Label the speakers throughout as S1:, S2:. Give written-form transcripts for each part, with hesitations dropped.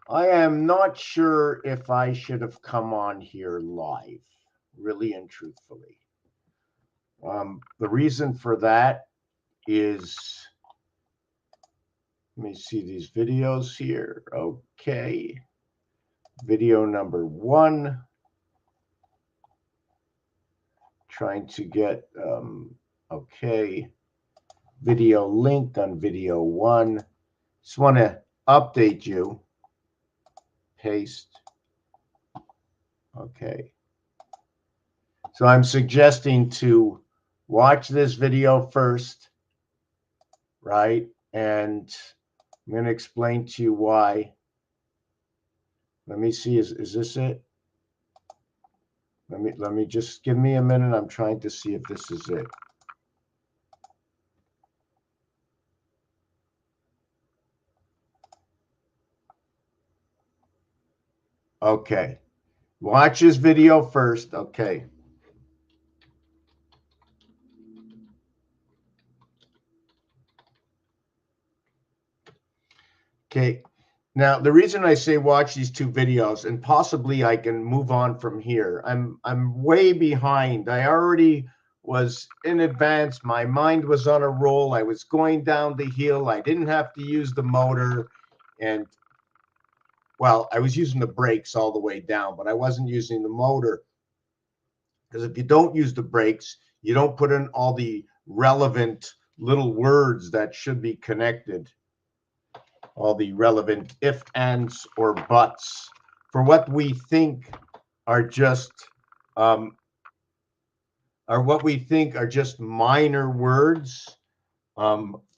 S1: I am not sure if I should have come on here live, really and truthfully. The reason for that is, let me see these videos here. Okay. Video number one. Trying to get, okay. Video link on video one. Just want to update you. Paste. Okay. So I'm suggesting to watch this video first, right? And I'm going to explain to you why. Let me see, is this it? Let me just give me a minute. I'm trying to see if this is it. Okay. Watch this video first. Okay. Okay. Now, the reason I say watch these two videos, and possibly I can move on from here. I'm way behind. I already was in advance. My mind was on a roll. I was going down the hill. I didn't have to use the motor. And well, I was using the brakes all the way down, but I wasn't using the motor. Because if you don't use the brakes, you don't put in all the relevant little words that should be connected, all the relevant if, ands, or buts for what we think are just um, minor words.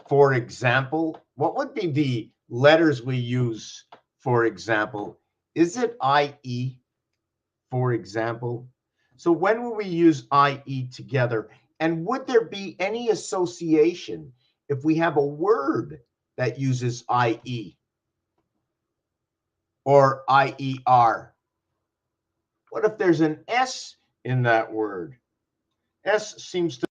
S1: For example, what would be the letters we use? For example, is it IE? For example, so when will we use IE together? And would there be any association if we have a word that uses IE or IER? What if there's an S in that word? S seems to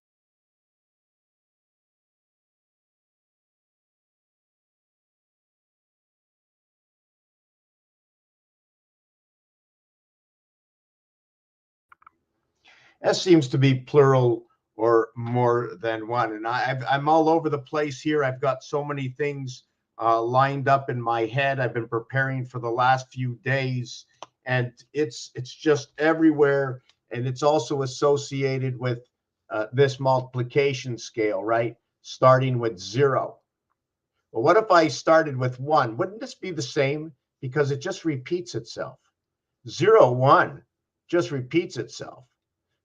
S1: be plural or more than one. And I'm all over the place here. I've got so many things lined up in my head. I've been preparing for the last few days, and it's just everywhere. And it's also associated with this multiplication scale, right? Starting with 0. Well, what if I started with 1? Wouldn't this be the same? Because it just repeats itself. 0, 1 just repeats itself.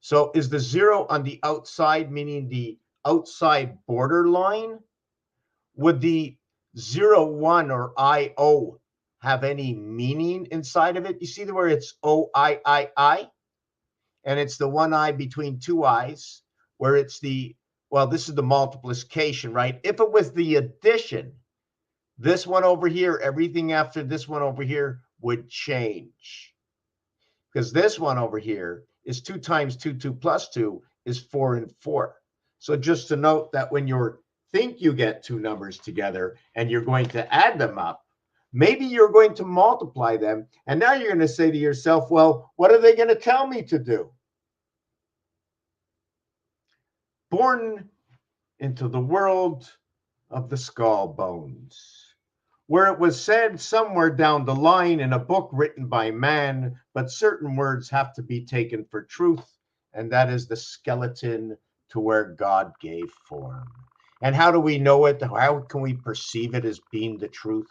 S1: So is the 0 on the outside, meaning the outside border line? Would the 0, 1 or IO have any meaning inside of it? You see where it's OIII? And it's the one I between two I's, where it's the, well, this is the multiplication, right? If it was the addition, this one over here, everything after this one over here would change. Because this one over here is 2 times 2, 2 plus 2 is 4 and 4. So just to note that when you think you get two numbers together and you're going to add them up, maybe you're going to multiply them. And now you're going to say to yourself, well, what are they going to tell me to do? Born into the world of the skull bones, where it was said somewhere down the line in a book written by man, but certain words have to be taken for truth, and that is the skeleton to where God gave form. And how do we know it? How can we perceive it as being the truth?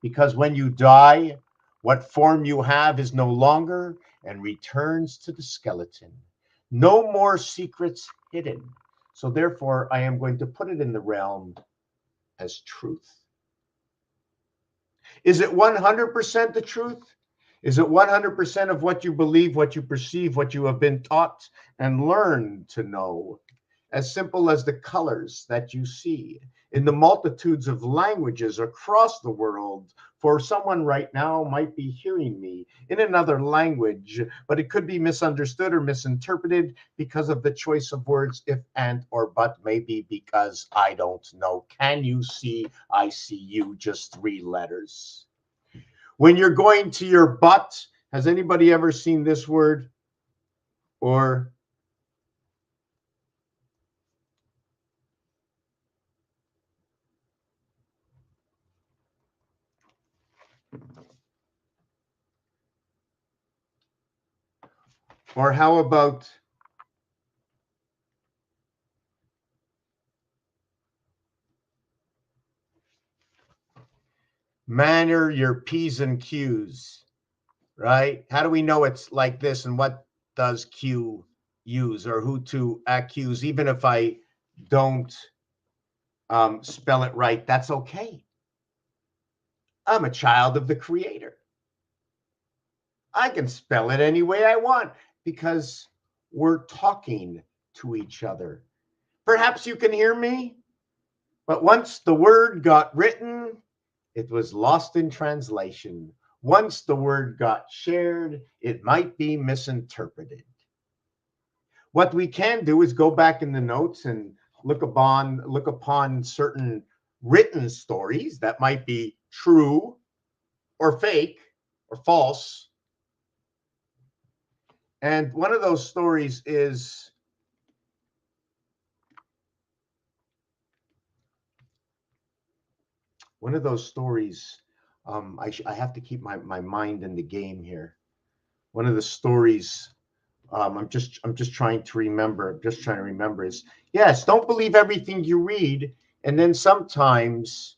S1: Because when you die, what form you have is no longer and returns to the skeleton. No more secrets hidden. So therefore, I am going to put it in the realm as truth. Is it 100% the truth? Is it 100% of what you believe, what you perceive, what you have been taught and learned to know? As simple as the colors that you see in the multitudes of languages across the world. For someone right now might be hearing me in another language, but it could be misunderstood or misinterpreted because of the choice of words if, and, or but, maybe because I don't know. Can you see? I see you, just 3 letters. When you're going to your butt, has anybody ever seen this word? Or how about manner your P's and Q's, right? How do we know it's like this, and what does Q use, or who to accuse? Even if I don't spell it right, that's okay. I'm a child of the Creator. I can spell it any way I want because we're talking to each other. Perhaps you can hear me, but once the word got written, it was lost in translation. Once the word got shared, it might be misinterpreted. What we can do is go back in the notes and look upon certain written stories that might be true or fake or false. And one of those stories is I have to keep my mind in the game here. One of the stories, I'm just trying to remember. Is, yes, don't believe everything you read, and then sometimes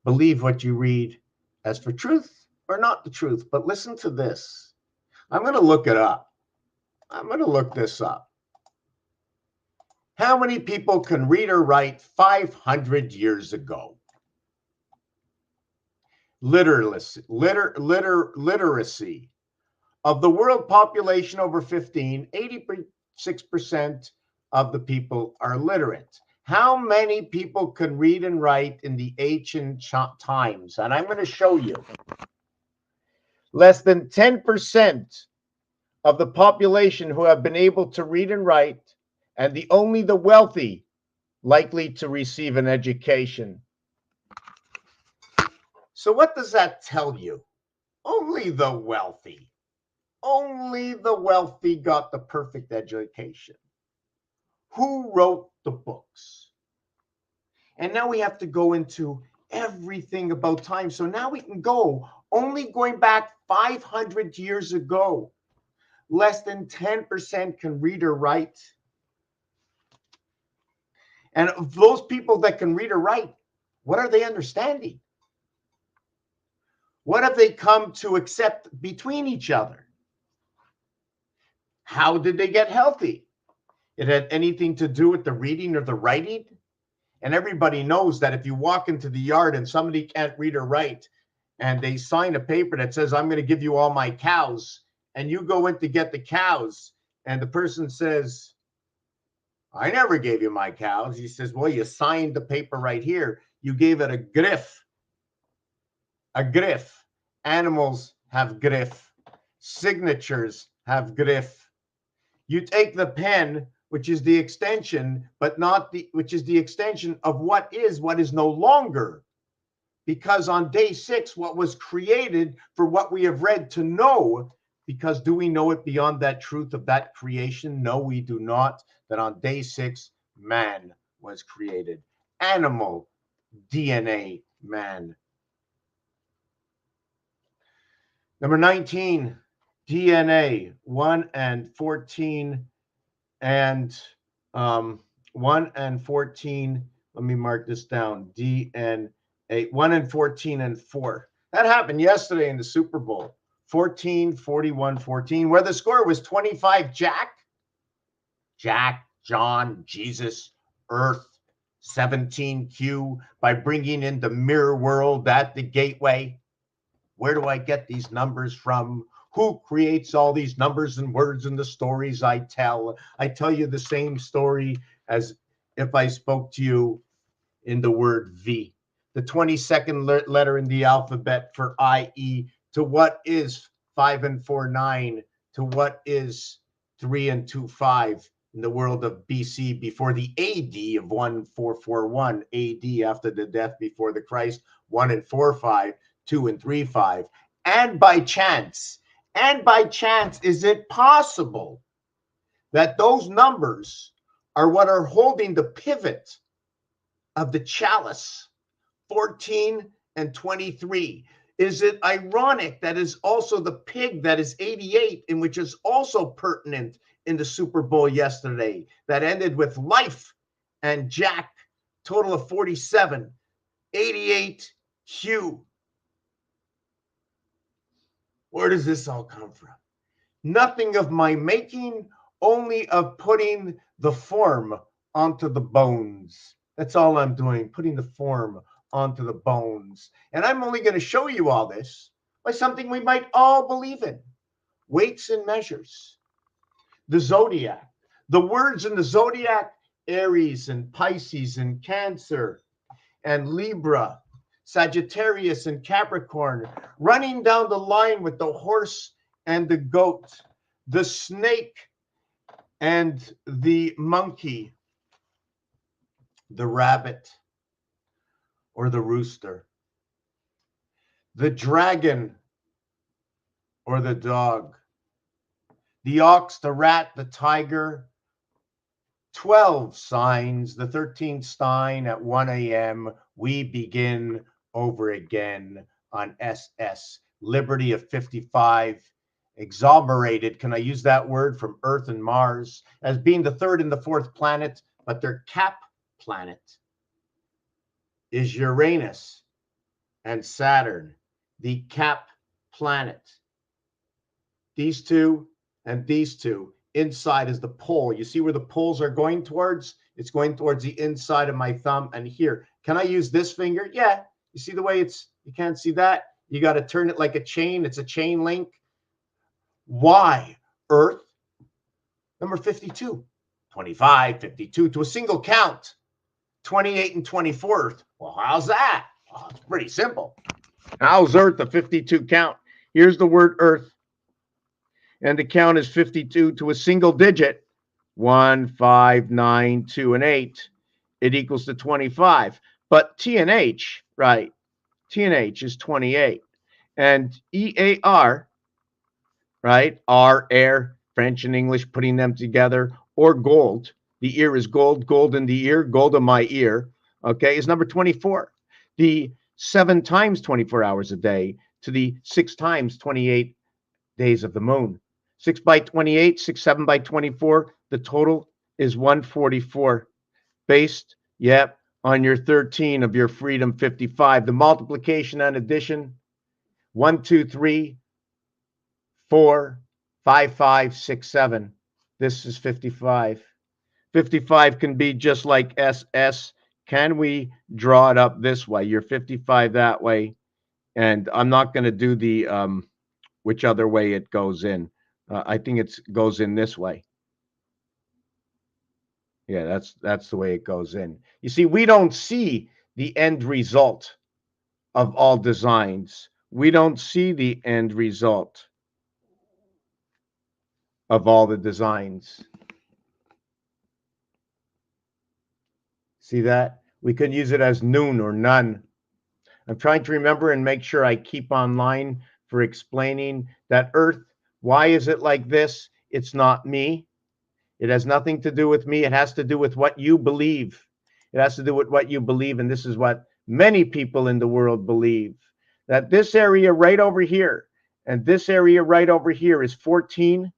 S1: believe what you read as for truth or not the truth. But listen to this. I'm going to look it up. I'm going to look this up. How many people can read or write 500 years ago? Literacy of the world population over 15, 86% of the people are literate. How many people can read and write in the ancient times? And I'm going to show you. Less than 10% of the population who have been able to read and write, and only the wealthy likely to receive an education. So what does that tell you? Only the wealthy. Only the wealthy got the perfect education. Who wrote the books? And now we have to go into everything about time. So now we can go only going back 500 years ago. Less than 10% can read or write. And of those people that can read or write, what are they understanding? What have they come to accept between each other? How did they get healthy? It had anything to do with the reading or the writing? And everybody knows that if you walk into the yard and somebody can't read or write, and they sign a paper that says, I'm going to give you all my cows, and you go in to get the cows, and the person says, I never gave you my cows. He says, well, you signed the paper right here. You gave it a griff. A griff. Animals have griff. Signatures have griff. You take the pen, which is the extension, but not which is the extension of what is no longer. Because on day 6, what was created for what we have read to know, because do we know it beyond that truth of that creation? No, we do not. That on day 6, man was created. Animal DNA man. Number 19, DNA 1 and 14 and 1 and 14. Let me mark this down. DNA 1 and 14 and 4. That happened yesterday in the Super Bowl. 14, 41, 14, where the score was 25 Jack, John, Jesus, Earth, 17 Q, by bringing in the mirror world at the gateway. Where do I get these numbers from? Who creates all these numbers and words in the stories I tell? I tell you the same story as if I spoke to you in the word V. The 22nd letter in the alphabet for IE, to what is 5 and 4, 9, to what is 3 and 2, 5 in the world of BC, before the AD of 1441, AD after the death before the Christ, 1 and 4, 5, 2 and 3, 5. And by chance, is it possible that those numbers are what are holding the pivot of the chalice, 14 and 23? Is it ironic that is also the pig that is 88, and which is also pertinent in the Super Bowl yesterday, that ended with life and Jack, total of 47, 88, Hugh? Where does this all come from? Nothing of my making, only of putting the form onto the bones. That's all I'm doing, putting the form onto the bones. And I'm only going to show you all this by something we might all believe in: weights and measures. The zodiac. The words in the zodiac: Aries and Pisces and Cancer and Libra, Sagittarius and Capricorn, running down the line with the horse and the goat, the snake and the monkey, the rabbit or the rooster, the dragon or the dog, the ox, the rat, the tiger. 12 signs, the 13th sign at 1 a.m. We begin over again on SS. Liberty of 55, exonerated, can I use that word, from Earth and Mars as being the third and the fourth planet, but their cap planet is Uranus and Saturn, the cap planet. These two and these two. Inside is the pole. You see where the poles are going towards? It's going towards the inside of my thumb and here. Can I use this finger? Yeah. You see the way it's, you can't see that? You got to turn it like a chain. It's a chain link. Why? Earth, number 52, 25, 52 to a single count, 28 and 24. Well, how's that? Well, it's pretty simple. How's Earth a 52 count? Here's the word Earth. And the count is 52 to a single digit. 1, 5, 9, 2, and 8. It equals to 25. But T and H, right? T and H is 28. And EAR, right? R, air, French and English, putting them together, or gold. The ear is gold, gold in the ear, gold in my ear, okay, is number 24. The 7 times 24 hours a day to the 6 times 28 days of the moon. 6 by 28, 6, 7 by 24. The total is 144. Based, yep, on your 13 of your freedom 55. The multiplication and addition: 1, 2, 3, 4, 5, 5, 6, 7. This is 55. 55 can be just like SS. Can we draw it up this way? You're 55 that way. And I'm not going to do the which other way it goes in. I think it goes in this way. Yeah, that's the way it goes in. You see, we don't see the end result of all designs. We don't see the end result of all the designs. See that? We could use it as noon or none. I'm trying to remember and make sure I keep online for explaining that Earth. Why is it like this? It's not me. It has nothing to do with me. It has to do with what you believe. It has to do with what you believe, and this is what many people in the world believe, that this area right over here and this area right over here is 14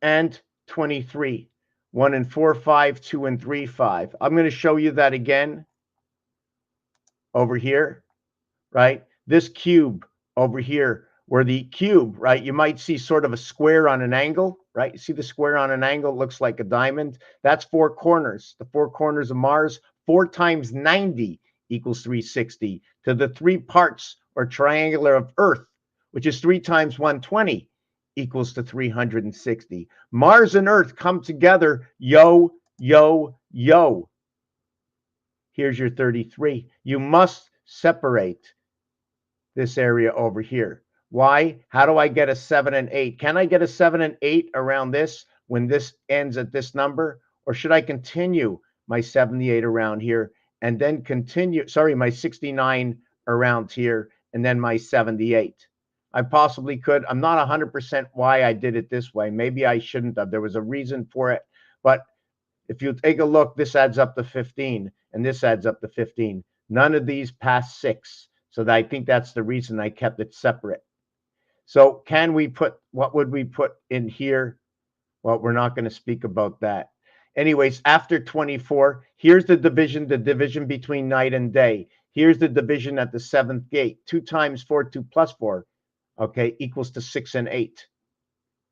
S1: and 23. 1 and 4, 5, 2 and 3, 5. I'm going to show you that again over here, right? This cube over here, where the cube, right, you might see sort of a square on an angle, right? You see the square on an angle looks like a diamond. That's 4 corners. The 4 corners of Mars. 4 times 90 equals 360. To the 3 parts or triangular of Earth, which is 3 times 120, equals to 360. Mars and Earth come together. Yo, yo, yo. Here's your 33. You must separate this area over here. Why? How do I get a 7 and 8? Can I get a 7 and 8 around this when this ends at this number? Or should I continue my 78 around here and then continue, sorry, my 69 around here, and then my 78. I possibly could. I'm not 100% why I did it this way. Maybe I shouldn't have. There was a reason for it. But if you take a look, this adds up to 15, and this adds up to 15. None of these pass 6. So I think that's the reason I kept it separate. So can we put, what would we put in here? Well, we're not going to speak about that. Anyways, after 24, here's the division between night and day. Here's the division at the 7th gate. 2 times 4, 2 plus 4, okay, equals to 6 and 8.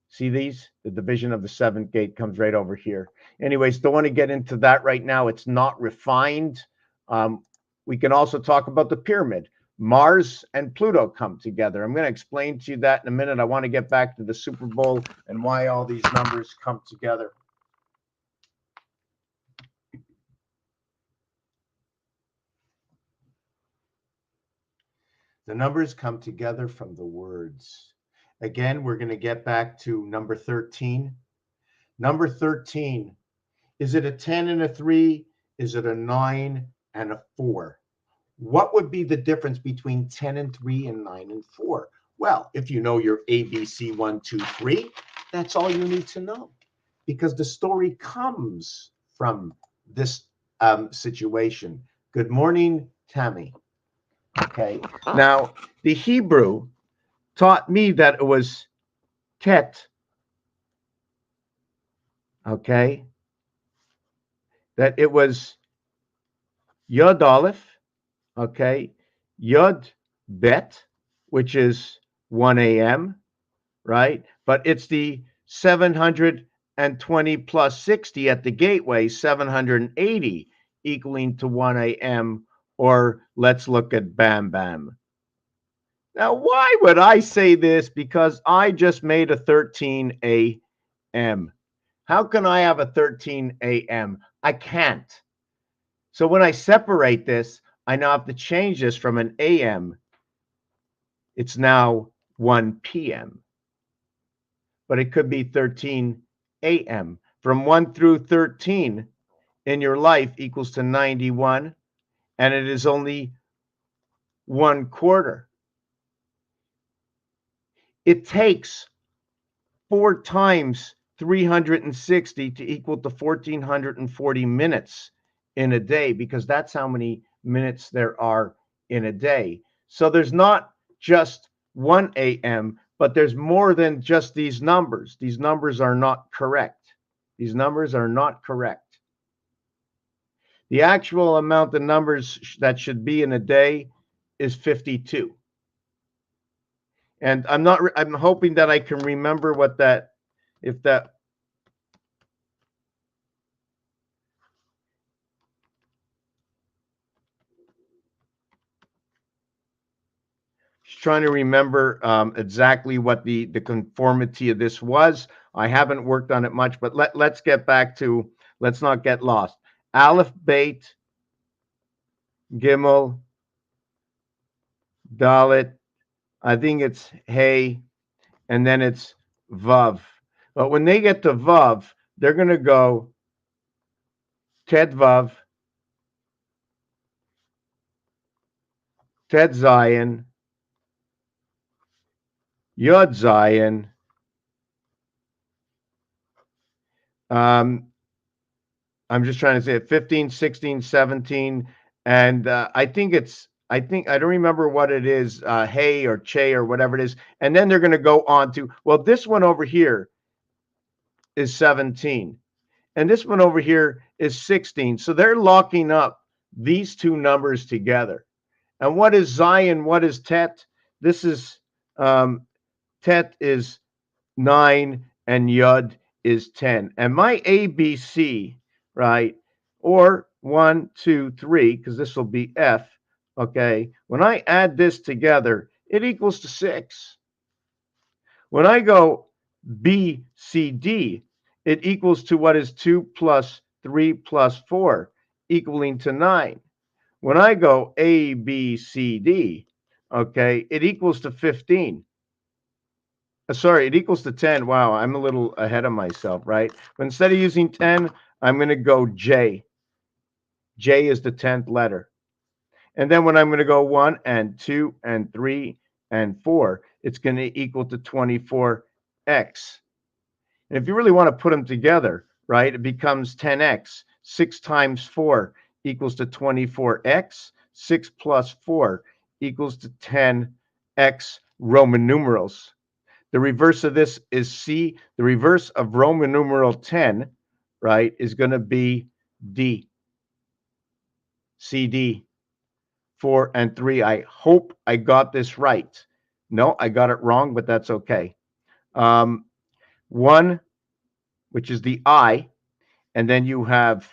S1: See these? The division of the 7th gate comes right over here. Anyways, don't want to get into that right now. It's not refined. We can also talk about the pyramid. Mars and Pluto come together. I'm going to explain to you that in a minute. I want to get back to the Super Bowl and why all these numbers come together. The numbers come together from the words. Again, we're going to get back to number 13. Number 13, is it a 10 and a 3? Is it a 9 and a 4? What would be the difference between 10 and 3 and 9 and 4? Well, if you know your ABC 1, 2, 3, that's all you need to know, because the story comes from this situation. Good morning, Tammy. Okay. Now, the Hebrew taught me that it was tet. Okay. That it was Yod Aleph. Okay. Yod Bet, which is 1 a.m., right? But it's the 720 plus 60 at the gateway, 780, equaling to 1 a.m., or let's look at Bam Bam. Now, why would I say this? Because I just made a 13 a.m. How can I have a 13 a.m.? I can't. So when I separate this, I now have to change this from an a.m. It's now 1 p.m. But it could be 13 a.m. From 1 through 13 in your life equals to 91, and it is only 1/4. It takes 4 times 360 to equal to 1,440 minutes in a day, because that's how many minutes there are in a day. So there's not just 1 a.m., but there's more than just these numbers. These numbers are not correct. These numbers are not correct. The actual amount of numbers that should be in a day is 52. And I'm hoping that I can remember what that, if that, just trying to remember exactly what the conformity of this was. I haven't worked on it much, but let's get back to, let's not get lost. Aleph, Beit, Gimel, Dalet, I think it's Hey, and then it's Vav. But when they get to Vav, they're going to go Tet Vav, Tet Zion, Yod Zion, I'm just trying to say it, 15, 16, 17, and I don't remember what it is, Hey or Che or whatever it is. And then they're going to go on to, well, this one over here is 17. And this one over here is 16. So they're locking up these two numbers together. And what is Zion? What is Tet? This is, Tet is 9 and Yod is 10. And my ABC, right, or 1, 2, 3, because this will be F, okay, when I add this together, it equals to 6. When I go B, C, D, it equals to what is 2 plus 3 plus 4, equaling to 9. When I go A, B, C, D, okay, it equals to 15. Sorry, it equals to 10. Wow, I'm a little ahead of myself, right? But instead of using 10, I'm going to go J. J is the 10th letter. And then when I'm going to go 1 and 2 and 3 and 4, it's going to equal to 24x. And if you really want to put them together, right, it becomes 10x. 6 times 4 equals to 24x. 6 plus 4 equals to 10x Roman numerals. The reverse of this is C. The reverse of Roman numeral 10, right, is going to be D. CD. 4 and 3. I hope I got this right. No, I got it wrong, but that's okay. 1, which is the I, and then you have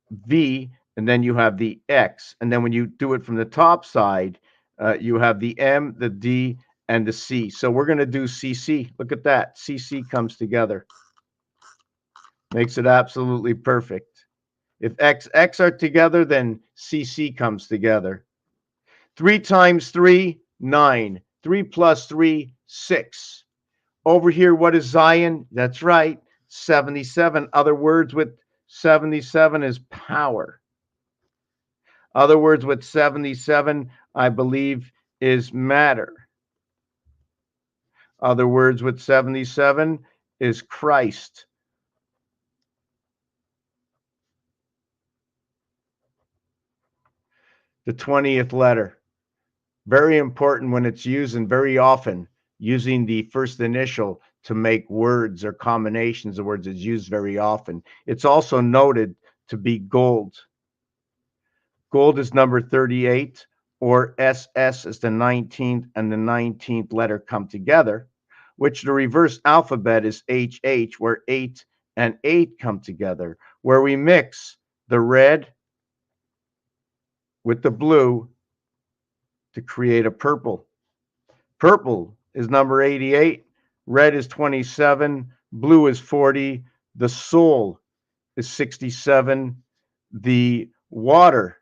S1: V, and then you have the X. And then when you do it from the top side, you have the M, the D, and the C. So we're going to do CC. Look at that. CC comes together. Makes it absolutely perfect. If X are together, then CC comes together. 3 times 3, 9. 3 plus 3, 6. Over here, what is Zion? That's right, 77. Other words with 77 is power. Other words with 77, I believe, is matter. Other words with 77 is Christ. The 20th letter. Very important when it's used, and very often using the first initial to make words or combinations of words is used very often. It's also noted to be gold. Gold is number 38, or SS is the 19th, and the 19th letter come together, which the reverse alphabet is HH, where 8 and 8 come together, where we mix the red with the blue to create a purple. Purple is number 88, red is 27, blue is 40, the soul is 67, the water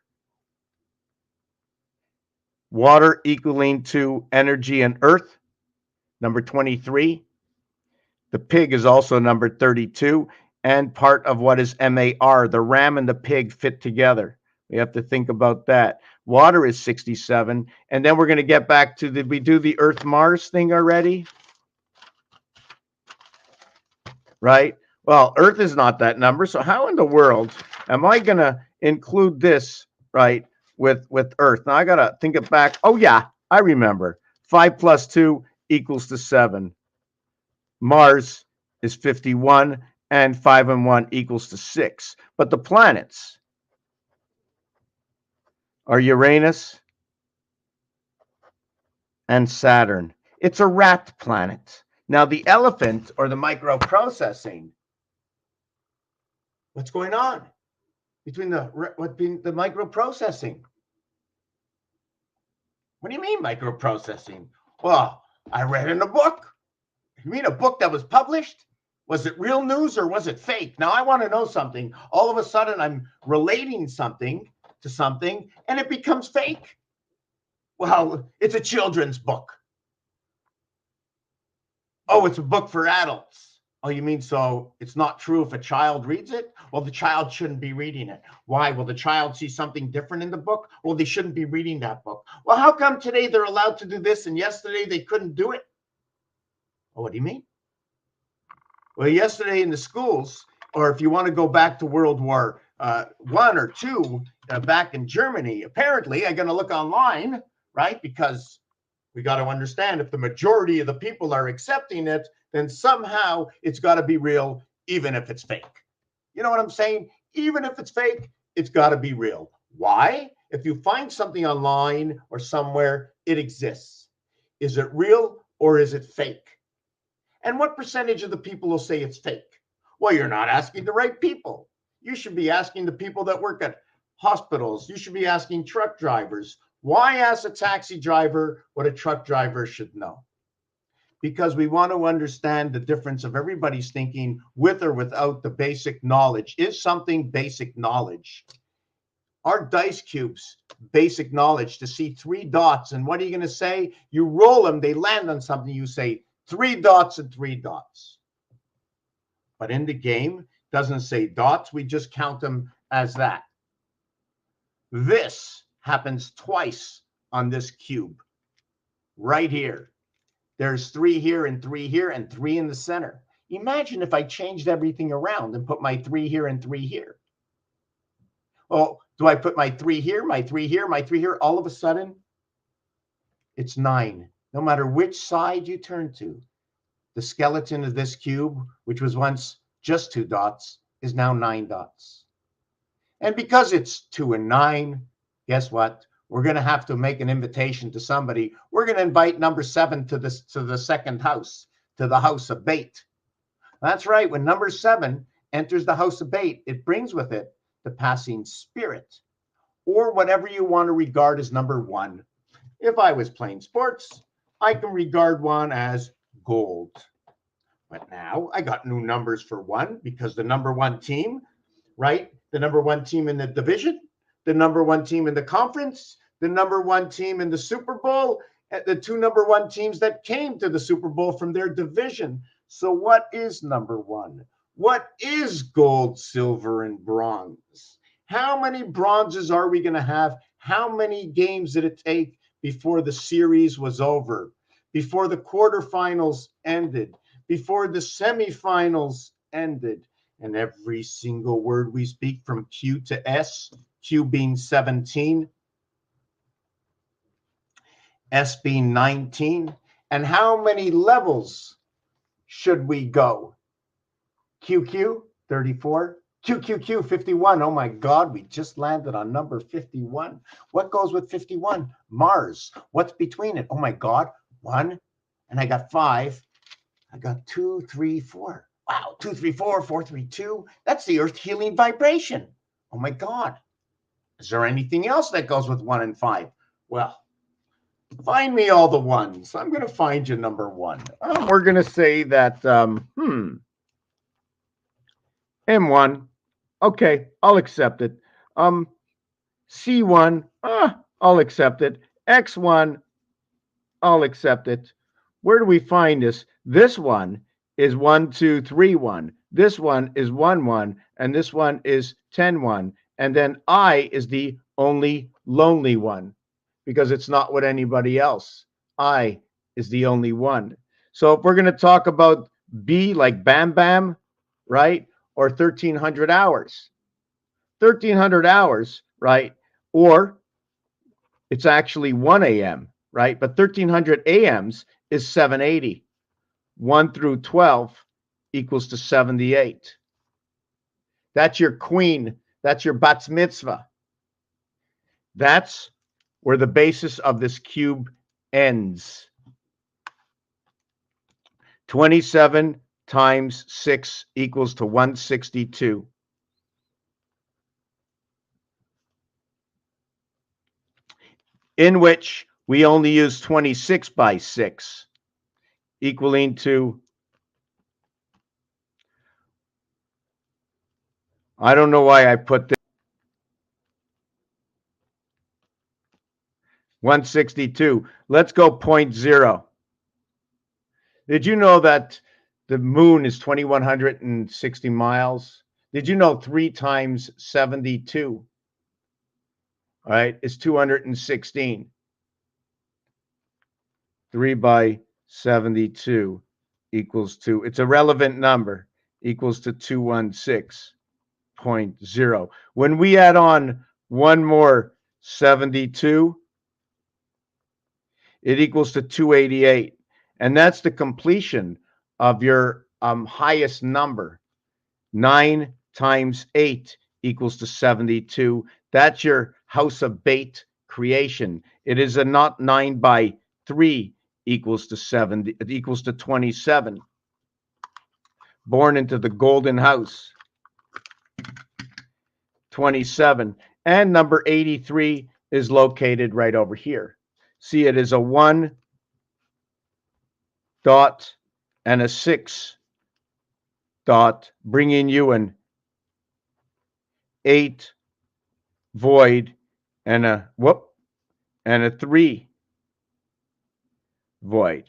S1: equaling to energy and earth, number 23. The pig is also number 32, and part of what is MAR, the ram and the pig fit together. We have to think about that. Water is 67. And then we're going to get back to, did we do the Earth Mars thing already? Right? Well, Earth is not that number. So how in the world am I going to include this, right, with Earth? Now I got to think it back. Oh, yeah, I remember. 5 plus 2 equals to 7. Mars is 51, and 5 and 1 equals to 6. But the planets are Uranus and Saturn. It's a rat planet. Now, the elephant, or the microprocessing, what's going on between the microprocessing? What do you mean microprocessing? Well, I read in a book. You mean a book that was published? Was it real news or was it fake? Now I want to know something. All of a sudden I'm relating something to something and it becomes fake. Well, it's a children's book. Oh, it's a book for adults. Oh, you mean so it's not true if a child reads it? Well, the child shouldn't be reading it. Why? Will the child see something different in the book? Well, they shouldn't be reading that book. Well, how come today they're allowed to do this and yesterday they couldn't do it? Well, what do you mean? Well, yesterday in the schools, or if you want to go back to World War I or II, back in Germany, apparently I'm going to look online, right? Because we got to understand if the majority of the people are accepting it, then somehow it's got to be real, even if it's fake. You know what I'm saying? Even if it's fake, it's got to be real. Why? If you find something online or somewhere, it exists. Is it real or is it fake? And what percentage of the people will say it's fake? Well, you're not asking the right people. You should be asking the people that work at hospitals. You should be asking truck drivers. Why ask a taxi driver what a truck driver should know? Because we want to understand the difference of everybody's thinking with or without the basic knowledge. Is something basic knowledge? Our dice cubes, basic knowledge, to see 3 dots. And what are you going to say? You roll them, they land on something. You say 3 dots and 3 dots. But in the game, doesn't say dots. We just count them as that. This happens twice on this cube, right here. There's 3 here and 3 here and 3 in the center. Imagine if I changed everything around and put my 3 here and 3 here. Oh, do I put my 3 here, my 3 here, my 3 here? All of a sudden, it's 9. No matter which side you turn to, the skeleton of this cube, which was once just 2 dots, is now 9 dots. And because it's 2 and 9, guess what? We're going to have to make an invitation to somebody. We're going to invite number 7 to the second house, to the house of bait. That's right. When number 7 enters the house of bait, it brings with it the passing spirit, or whatever you want to regard as number 1. If I was playing sports, I can regard 1 as gold. But now I got new numbers for 1 because the number 1 team, right? The number 1 team in the division, the number 1 team in the conference, the number 1 team in the Super Bowl, the 2 number 1 teams that came to the Super Bowl from their division. So what is number 1? What is gold, silver, and bronze? How many bronzes are we going to have? How many games did it take before the series was over, before the quarterfinals ended, before the semifinals ended? And every single word we speak from Q to S, Q being 17, S being 19. And how many levels should we go? QQ, 34. QQQ, 51. Oh my God, we just landed on number 51. What goes with 51? Mars. What's between it? Oh my God, 1. And I got 5. I got 2, 3, 4. Wow, 2, 3, 4, 4, 3, 2. That's the earth healing vibration. Oh my God. Is there anything else that goes with 1 and 5? Well, find me all the ones. I'm going to find you number 1. We're going to say that, M1. Okay, I'll accept it. C1. I'll accept it. X1. I'll accept it. Where do we find this? This one is 1, 2, 3, 1. This one is 1, 1. And this one is 10, 1. And then I is the only lonely one because it's not with anybody else. I is the only one. So if we're going to talk about B like Bam Bam, right? Or 1,300 hours. 1,300 hours, right? Or it's actually 1 a.m., right? But 1,300 a.m.s is 780. 1 through 12 equals to 78. That's your queen. That's your bat mitzvah. That's where the basis of this cube ends. 27 times 6 equals to 162. In which we only use 26 by 6, equaling to, I don't know why I put this, 162. Let's go 0.0. Did you know that the moon is 2,160 miles? Did you know 3 times 72, all right, is 216? 3 by 72 equals to, it's a relevant number, equals to 216.0. When we add on one more 72, it equals to 288. And that's the completion of your highest number. 9 times 8 equals to 72. That's your house of bait creation. It is a not 9 by 3 equals to 70. It equals to 27. Born into the golden house. 27. And number 83 is located right over here. See, it is a 1 dot and a 6 dot, bringing you an 8 void and a whoop and a 3 void.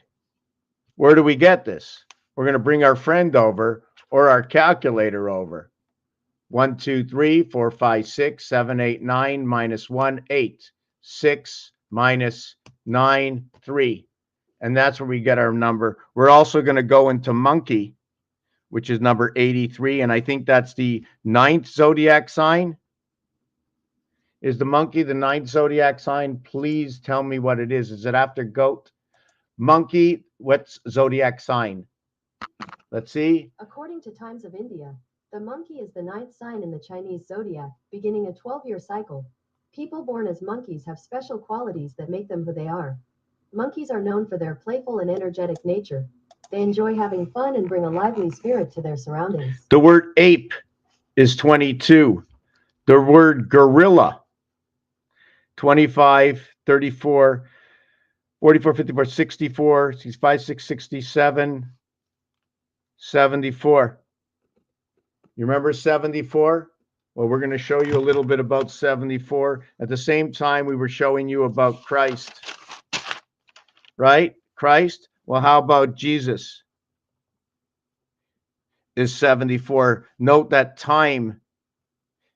S1: Where do we get this? We're going to bring our friend over or our calculator over. 1, 2, 3, 4, 5, 6, 7, 8, 9 minus 1, 8. 6 minus 9, 3. And that's where we get our number. We're also going to go into monkey, which is number 83. And I think that's the 9th zodiac sign. Is the monkey the 9th zodiac sign? Please tell me what it is. Is it after goat? Monkey, what's zodiac sign? Let's see.
S2: According to Times of India, the monkey is the 9th sign in the Chinese zodiac, beginning a 12-year cycle. People born as monkeys have special qualities that make them who they are. Monkeys are known for their playful and energetic nature. They enjoy having fun and bring a lively spirit to their surroundings.
S1: The word ape is 22. The word gorilla, 25, 34, 44, 54, 64, 65, 6, 67, 74. You remember 74? Well, we're going to show you a little bit about 74. At the same time, we were showing you about Christ. Right? Christ? Well, how about Jesus? Is 74. Note that time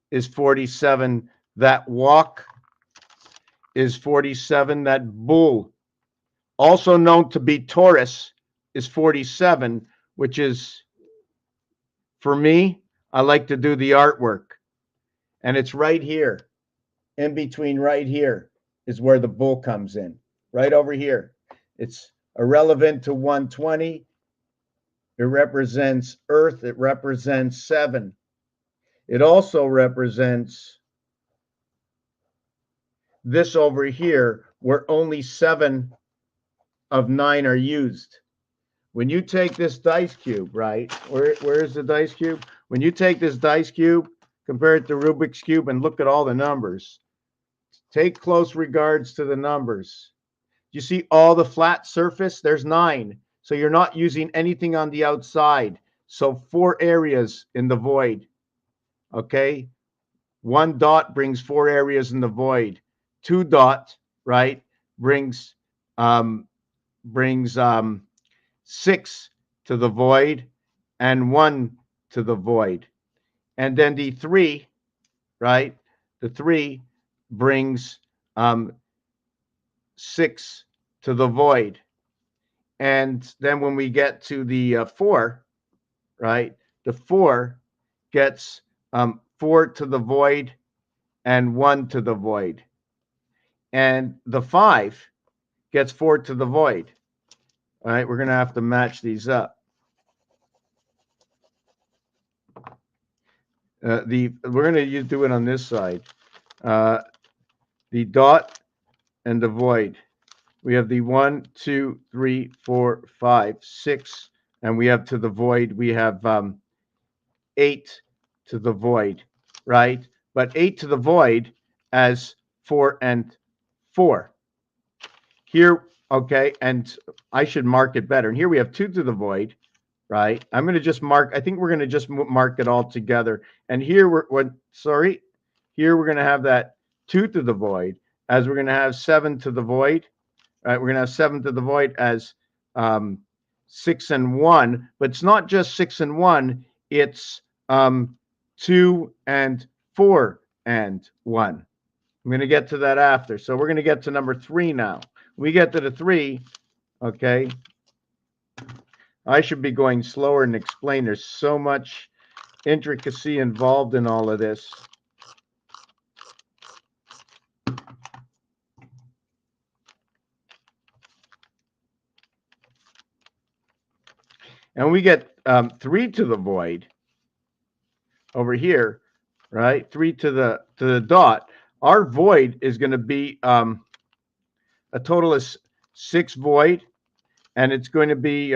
S1: is 47. That walk is 47. That bull, also known to be Taurus, is 47, which is, for me, I like to do the artwork. And it's right here. In between right here is where the bull comes in. Right over here. It's irrelevant to 120. It represents Earth. It represents 7. It also represents this over here, where only 7 of 9 are used. When you take this dice cube, right? Where is the dice cube? When you take this dice cube, compare it to Rubik's Cube, and look at all the numbers. Take close regards to the numbers. You see all the flat surface? There's 9. So you're not using anything on the outside. So 4 areas in the void. Okay? 1 dot brings 4 areas in the void. 2 dot, right, brings 6 to the void and 1 to the void. And then the 3, right? The 3 brings 6 to the void. And then when we get to the 4, right? The 4 gets 4 to the void and 1 to the void. And the 5 gets 4 to the void. All right, we're going to have to match these up. We're going to do it on this side. The dot and the void. We have the 1, 2, 3, 4, 5, 6, and we have to the void. We have 8 to the void, right? But 8 to the void as 4 and 4. Here, okay, and I should mark it better. And here we have 2 to the void, right? I'm going to just mark. I think we're going to just mark it all together. And here here we're going to have that 2 to the void, as we're going to have 7 to the void. Right, we're going to have 7 to the void as 6 and 1, but it's not just 6 and 1, it's 2 and 4 and 1. I'm going to get to that after. So we're going to get to number 3 now. We get to the 3, okay. I should be going slower and explain. There's so much intricacy involved in all of this. And we get 3 to the void over here, right? 3 to the dot. Our void is going to be a total of 6 void, and it's going to be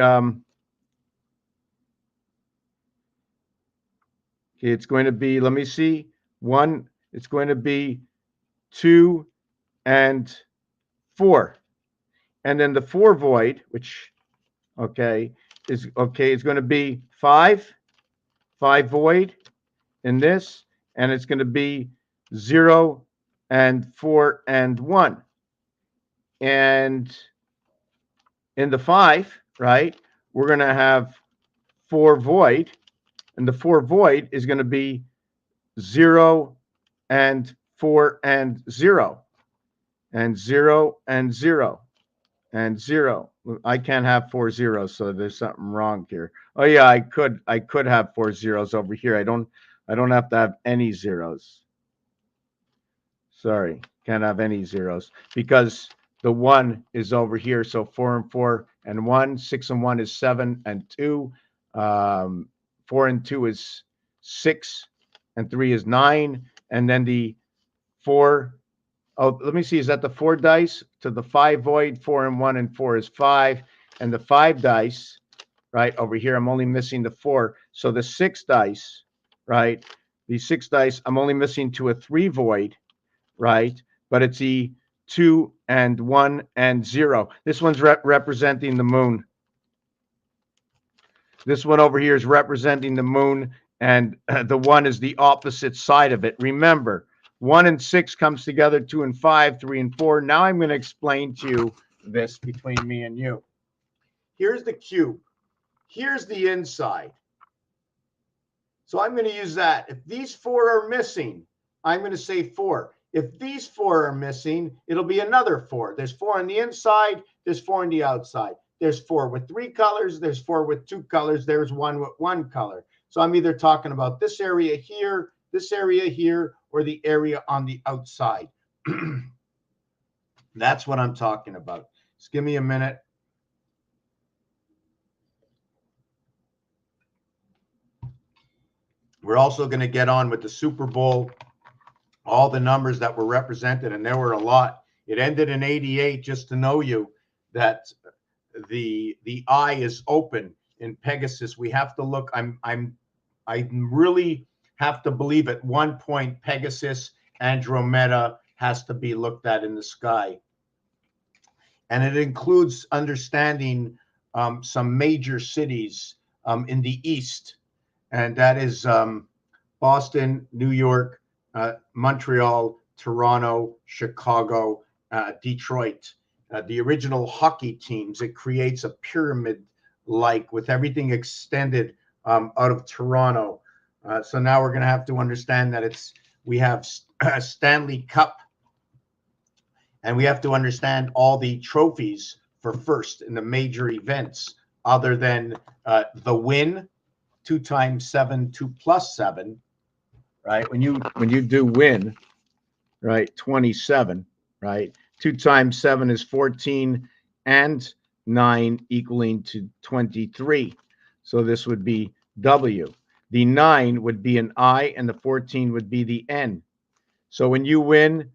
S1: it's going to be, let me see, 1. It's going to be 2 and 4, and then the 4 void, which is going to be 5 void in this, and it's going to be 0 and 4 and 1. And in the 5, right, we're going to have 4 void, and the 4 void is going to be 0 and 4 and 0. and 0 and 0 and 0. I can't have 4 zeros, so there's something wrong here. Oh yeah, I could have 4 zeros over here. I don't have to have any zeros. Sorry, can't have any zeros because the 1 is over here. So 4 and 4 and 1, 6 and 1 is 7 and 2. 4 and 2 is 6 and 3 is 9. And then the 4, oh, let me see, is that the 4 dice to the 5 void? 4 and 1 and 4 is 5. And the 5 dice, right, over here, I'm only missing the 4. So the 6 dice, right, the 6 dice, I'm only missing to a 3 void, right? But it's the 2 and 1 and 0. This one's representing the moon. This one over here is representing the moon, and the 1 is the opposite side of it. Remember, 1 and 6 comes together, 2 and 5, 3 and 4. Now I'm going to explain to you this between me and you. Here's the cube. Here's the inside. So I'm going to use that. If these 4 are missing, I'm going to say 4. If these 4 are missing, it'll be another 4. There's 4 on the inside. There's 4 on the outside. There's 4 with 3 colors. There's 4 with 2 colors. There's 1 with 1 color. So I'm either talking about this area here, or the area on the outside. That's what I'm talking about. Just give me a minute. We're also going to get on with the Super Bowl, all the numbers that were represented, and there were a lot. It ended in 88, just to know you that the eye is open in Pegasus. We have to look. I really have to believe at one point Pegasus, Andromeda has to be looked at in the sky. And it includes understanding some major cities in the East. And that is Boston, New York, Montreal, Toronto, Chicago, Detroit. The original hockey teams, it creates a pyramid-like with everything extended out of Toronto. So now we're going to have to understand that we have Stanley Cup, and we have to understand all the trophies for first in the major events, other than the win, 2 times 7, 2 plus 7, right? When you do win, right, 27, right? 2 times 7 is 14, and 9 equaling to 23. So this would be W. The 9 would be an I, and the 14 would be the N. So when you win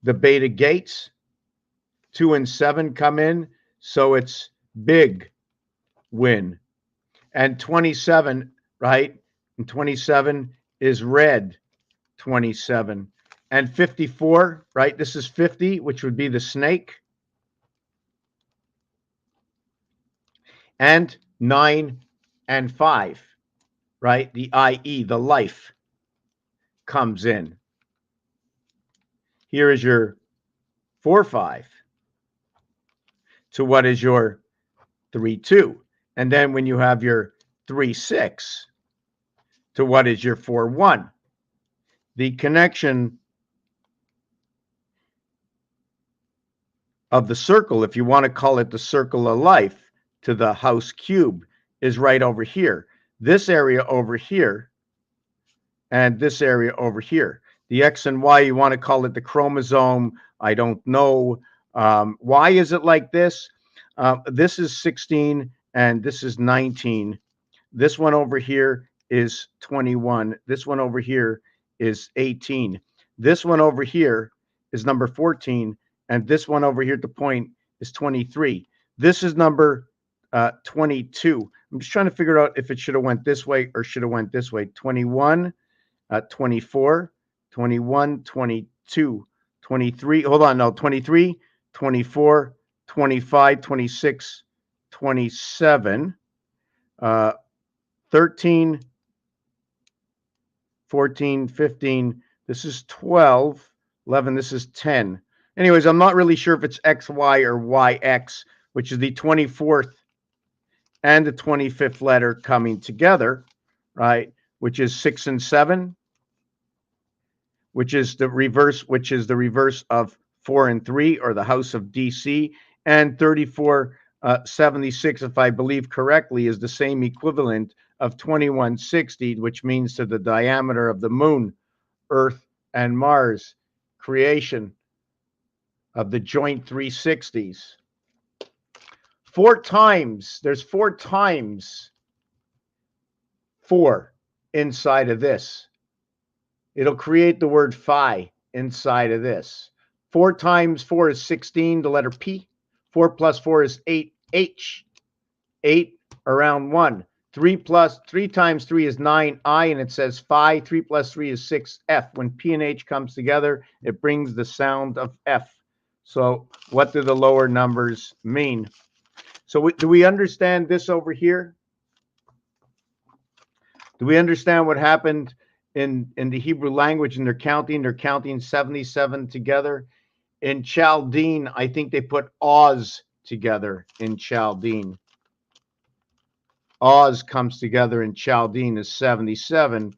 S1: the beta gates. 2 and 7 come in, so it's big win. And 27, right? And 27 is red 27. And 54, right? This is 50, which would be the snake. And 9 and 5, right? The IE, the life, comes in. Here is your 4-5 to what is your 3-2. And then when you have your 3-6 to what is your 4-1. The connection of the circle, if you want to call it the circle of life, to the house cube is right over here. This area over here and this area over here. The X and Y, you want to call it the chromosome. I don't know. Why is it like this? This is 16 and this is 19. This one over here is 21. This one over here is 18. This one over here is number 14. And this one over here at the point is 23. This is number 22. I'm just trying to figure out if it should have went this way or should have went this way. 21, 24, 21, 22, 23. Hold on, no, 23, 24, 25, 26, 27, 13, 14, 15. This is 12, 11. This is 10. Anyways, I'm not really sure if it's XY or YX, which is the 24th and the 25th letter coming together, right? Which is 6 and 7, which is the reverse of 4 and 3, or the house of DC, and 3476, if I believe correctly, is the same equivalent of 2160, which means to the diameter of the moon, Earth, and Mars, creation of the joint 360s. There's 4 times 4 inside of this. It'll create the word phi inside of this. 4 times 4 is 16, the letter P. 4 plus 4 is 8, H. 8 around 1. 3 times 3 is 9, I, and it says phi. 3 plus 3 is 6, F. When P and H comes together, it brings the sound of F. So what do the lower numbers mean? So do we understand this over here? Do we understand what happened in the Hebrew language, and they're counting 77 together? In Chaldean, I think they put Oz together in Chaldean. Oz comes together in Chaldean as 77,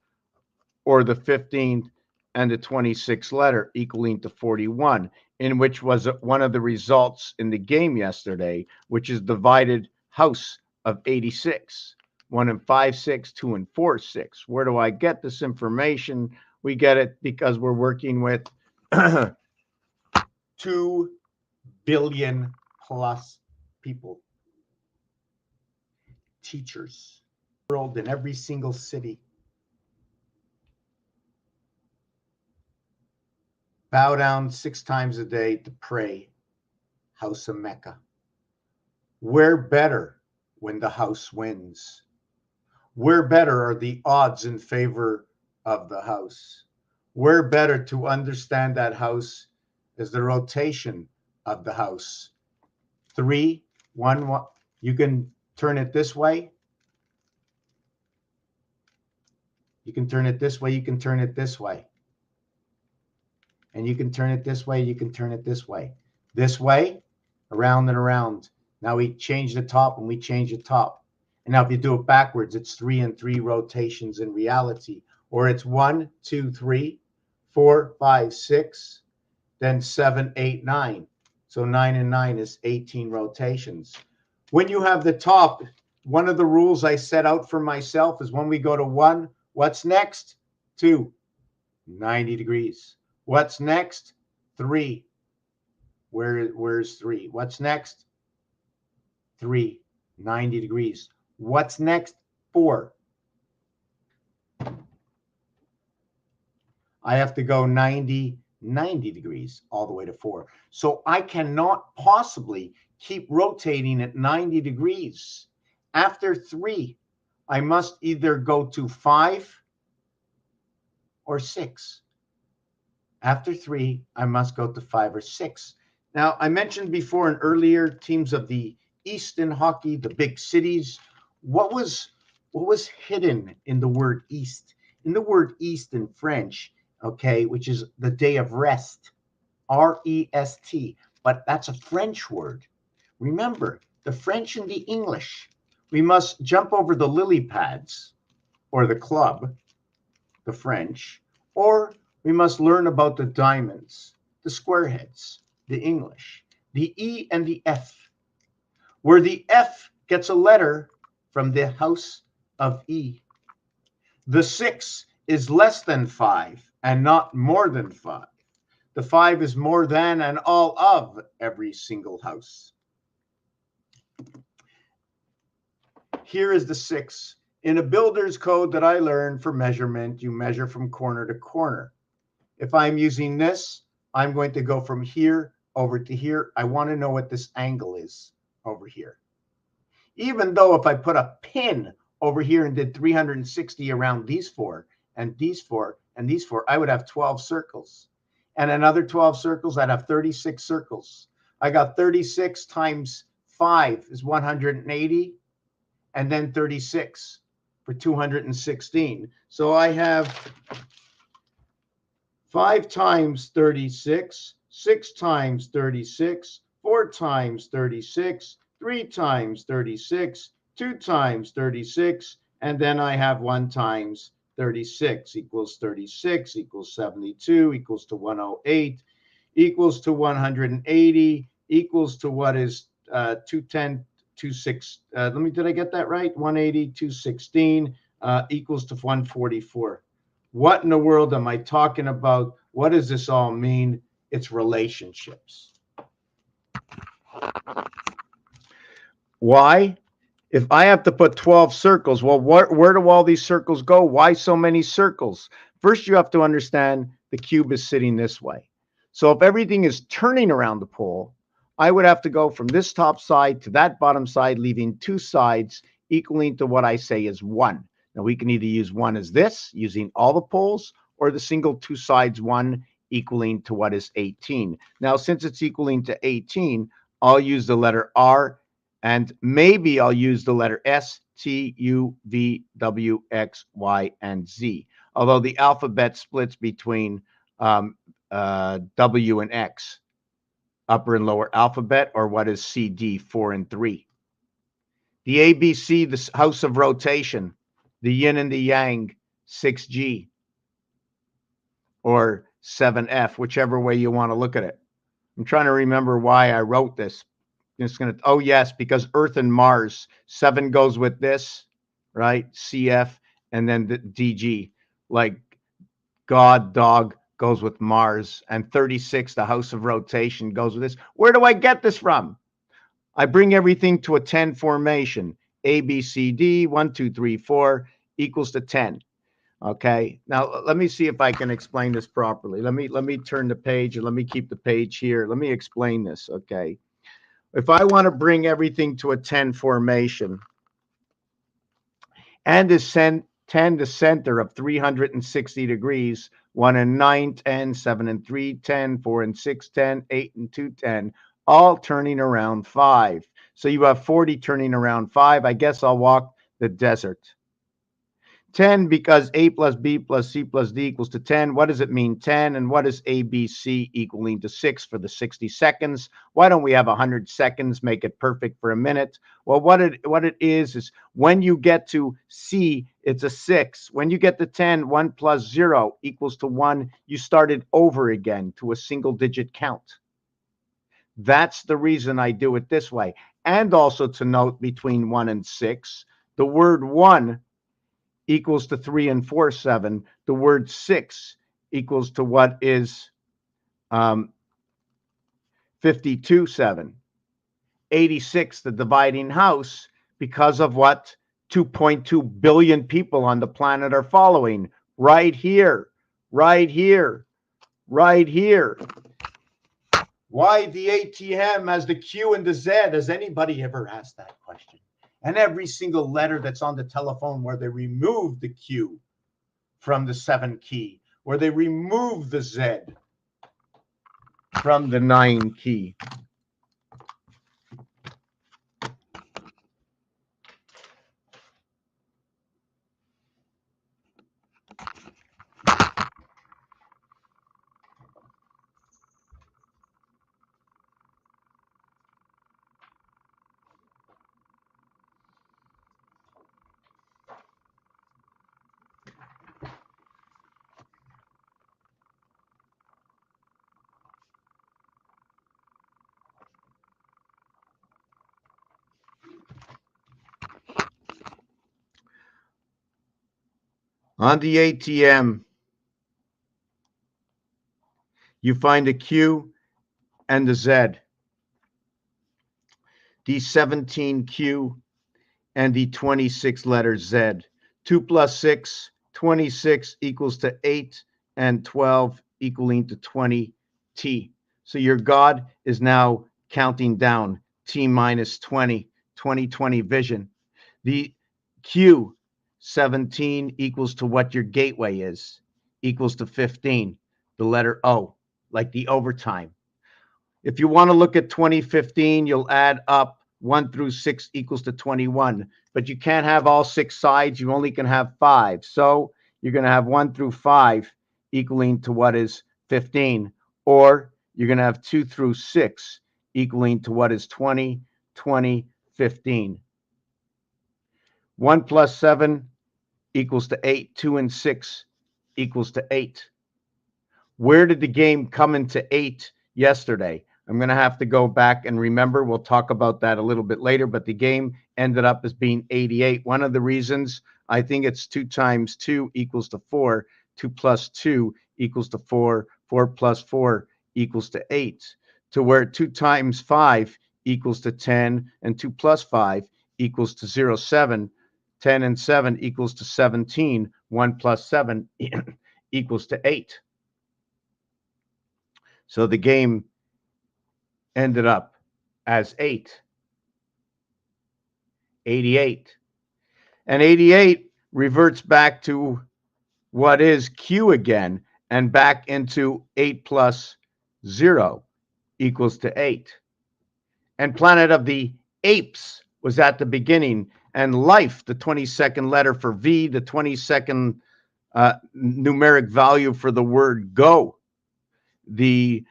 S1: or the 15th and the 26th letter, equaling to 41, in which was one of the results in the game yesterday, which is divided house of 86. 1 and 5, 6, 2 and 4, 6. Where do I get this information? We get it because we're working with 2 billion plus people, teachers, world, in every single city. Bow down 6 times a day to pray, house of Mecca. Where better when the house wins? Where better are the odds in favor of the house? Where better to understand that house is the rotation of the house. 3, 1, 1. You can turn it this way. You can turn it this way. You can turn it this way. And you can turn it this way. You can turn it this way. This way, around and around. Now we change the top and we change the top. And now if you do it backwards, it's 3 and 3 rotations in reality. Or it's 1, 2, 3, 4, 5, 6, then 7, 8, 9. So 9 and 9 is 18 rotations. When you have the top, one of the rules I set out for myself is when we go to 1, what's next? 2, 90 degrees. What's next? 3. Where's 3? What's next? 3, 90 degrees. What's next? 4. I have to go 90 degrees all the way to 4. So I cannot possibly keep rotating at 90 degrees. After 3, I must either go to 5 or 6. After 3, I must go to 5 or 6. Now, I mentioned before in earlier teams of the East in hockey, the big cities. What was hidden in the word East? In the word East in French, okay, which is the day of rest, R-E-S-T, but that's a French word. Remember, the French and the English. We must jump over the lily pads, or the club, the French, or we must learn about the diamonds, the squareheads, the English, the E and the F, where the F gets a letter from the house of E. The 6 is less than 5 and not more than 5. The 5 is more than and all of every single house. Here is the 6. In a builder's code that I learned for measurement, you measure from corner to corner. If I'm using this, I'm going to go from here over to here. I want to know what this angle is over here. Even though if I put a pin over here and did 360 around these 4 and these 4 and these 4, I would have 12 circles. And another 12 circles, I'd have 36 circles. I got 36 times 5 is 180, and then 36 for 216. So I have 5 times 36, 6 times 36, 4 times 36, 3 times 36, 2 times 36, and then I have 1 times 36 equals 36 equals 72 equals to 108 equals to 180 equals to what is 210, 26. Did I get that right? 180, 216 equals to 144. What in the world am I talking about? What does this all mean? It's relationships. Why? If I have to put 12 circles, well, where do all these circles go? Why so many circles? First, you have to understand the cube is sitting this way. So if everything is turning around the pole, I would have to go from this top side to that bottom side, leaving two sides equaling to what I say is 1. Now, we can either use 1 as this, using all the poles, or the single two sides 1 equaling to what is 18. Now, since it's equaling to 18, I'll use the letter R, and maybe I'll use the letter S, T, U, V, W, X, Y, and Z. Although the alphabet splits between W and X, upper and lower alphabet, or what is C, D, 4 and 3. The ABC, the house of rotation, the yin and the yang, 6G, or 7F, whichever way you want to look at it. I'm trying to remember why I wrote this. It's going to, oh yes, because Earth and Mars, 7 goes with this, right? CF, and then the DG, like God, dog goes with Mars, and 36, the house of rotation, goes with this. Where do I get this from? I bring everything to a 10 formation. A, B, C, D, 1, 2, 3, 4 equals to 10. Okay, now let me see if I can explain this properly. Let me turn the page, and let me keep the page here. Let me explain this, okay? If I want to bring everything to a 10 formation and ascend 10 the center of 360 degrees, 1 and 9, 10, 7 and 3, 10, 4 and 6, 10, 8 and 2, 10, all turning around 5. So you have 40 turning around 5. I guess I'll walk the desert. 10 because A plus B plus C plus D equals to 10. What does it mean, 10? And what is ABC equaling to 6 for the 60 seconds? Why don't we have 100 seconds, make it perfect for a minute? Well, what it is when you get to C, it's a 6. When you get to 10, 1 plus 0 equals to 1. You started over again to a single digit count. That's the reason I do it this way. And also to note, between 1 and 6, the word 1 equals to 3 and 4, 7. The word 6 equals to what is 52, 7. 86, the dividing house, because of what 2.2 billion people on the planet are following. Right here, right here, right here. Why the ATM has the Q and the Z? Has anybody ever asked that question? And every single letter that's on the telephone, where they remove the Q from the 7 key, where they remove the Z from the 9 key. On the ATM, you find a Q and the Z. The 17Q and the 26 letter Z. 2 plus 6, 26 equals to 8, and 12 equaling to 20 T. So your God is now counting down T minus 20, 2020 vision. The Q, 17 equals to what your gateway is, equals to 15, the letter O, like the overtime. If you want to look at 2015, you'll add up 1 through 6 equals to 21, but you can't have all 6 sides. You only can have 5. So you're going to have 1 through 5 equaling to what is 15, or you're going to have 2 through 6 equaling to what is 20, 20, 15. 1 plus 7 equals to 8. 2 and 6 equals to 8. Where did the game come into 8 yesterday? I'm going to have to go back and remember. We'll talk about that a little bit later, but the game ended up as being 88. One of the reasons, I think it's 2 times 2 equals to 4. 2 plus 2 equals to 4. 4 plus 4 equals to 8. To where 2 times 5 equals to 10, and 2 plus 5 equals to 0. 7. 10 and 7 equals to 17. 1 plus 7 equals to 8. So the game ended up as 88. And 88 reverts back to what is Q again, and back into 8 plus 0 equals to 8. And Planet of the Apes was at the beginning, and life, the 22nd letter for V, the 22nd numeric value for the word go, the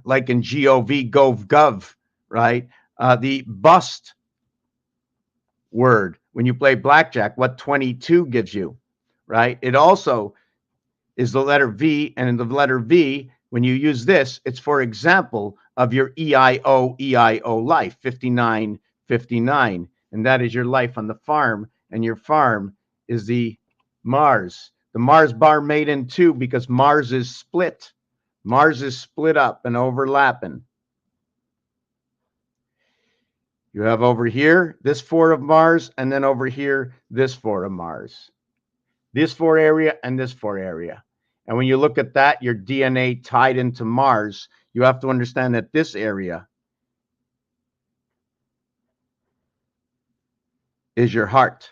S1: like in GOV, gov, right? The bust word when you play blackjack, what 22 gives you, right? It also is the letter V, and in the letter V, when you use this, it's for example of your EIO life, 5959, and that is your life on the farm, and your farm is the Mars. The Mars bar made in two because Mars is split. Mars is split up and overlapping. You have over here this 4 of Mars, and then over here this 4 of Mars. This 4 area and this 4 area. And when you look at that, your DNA tied into Mars, you have to understand that this area is your heart.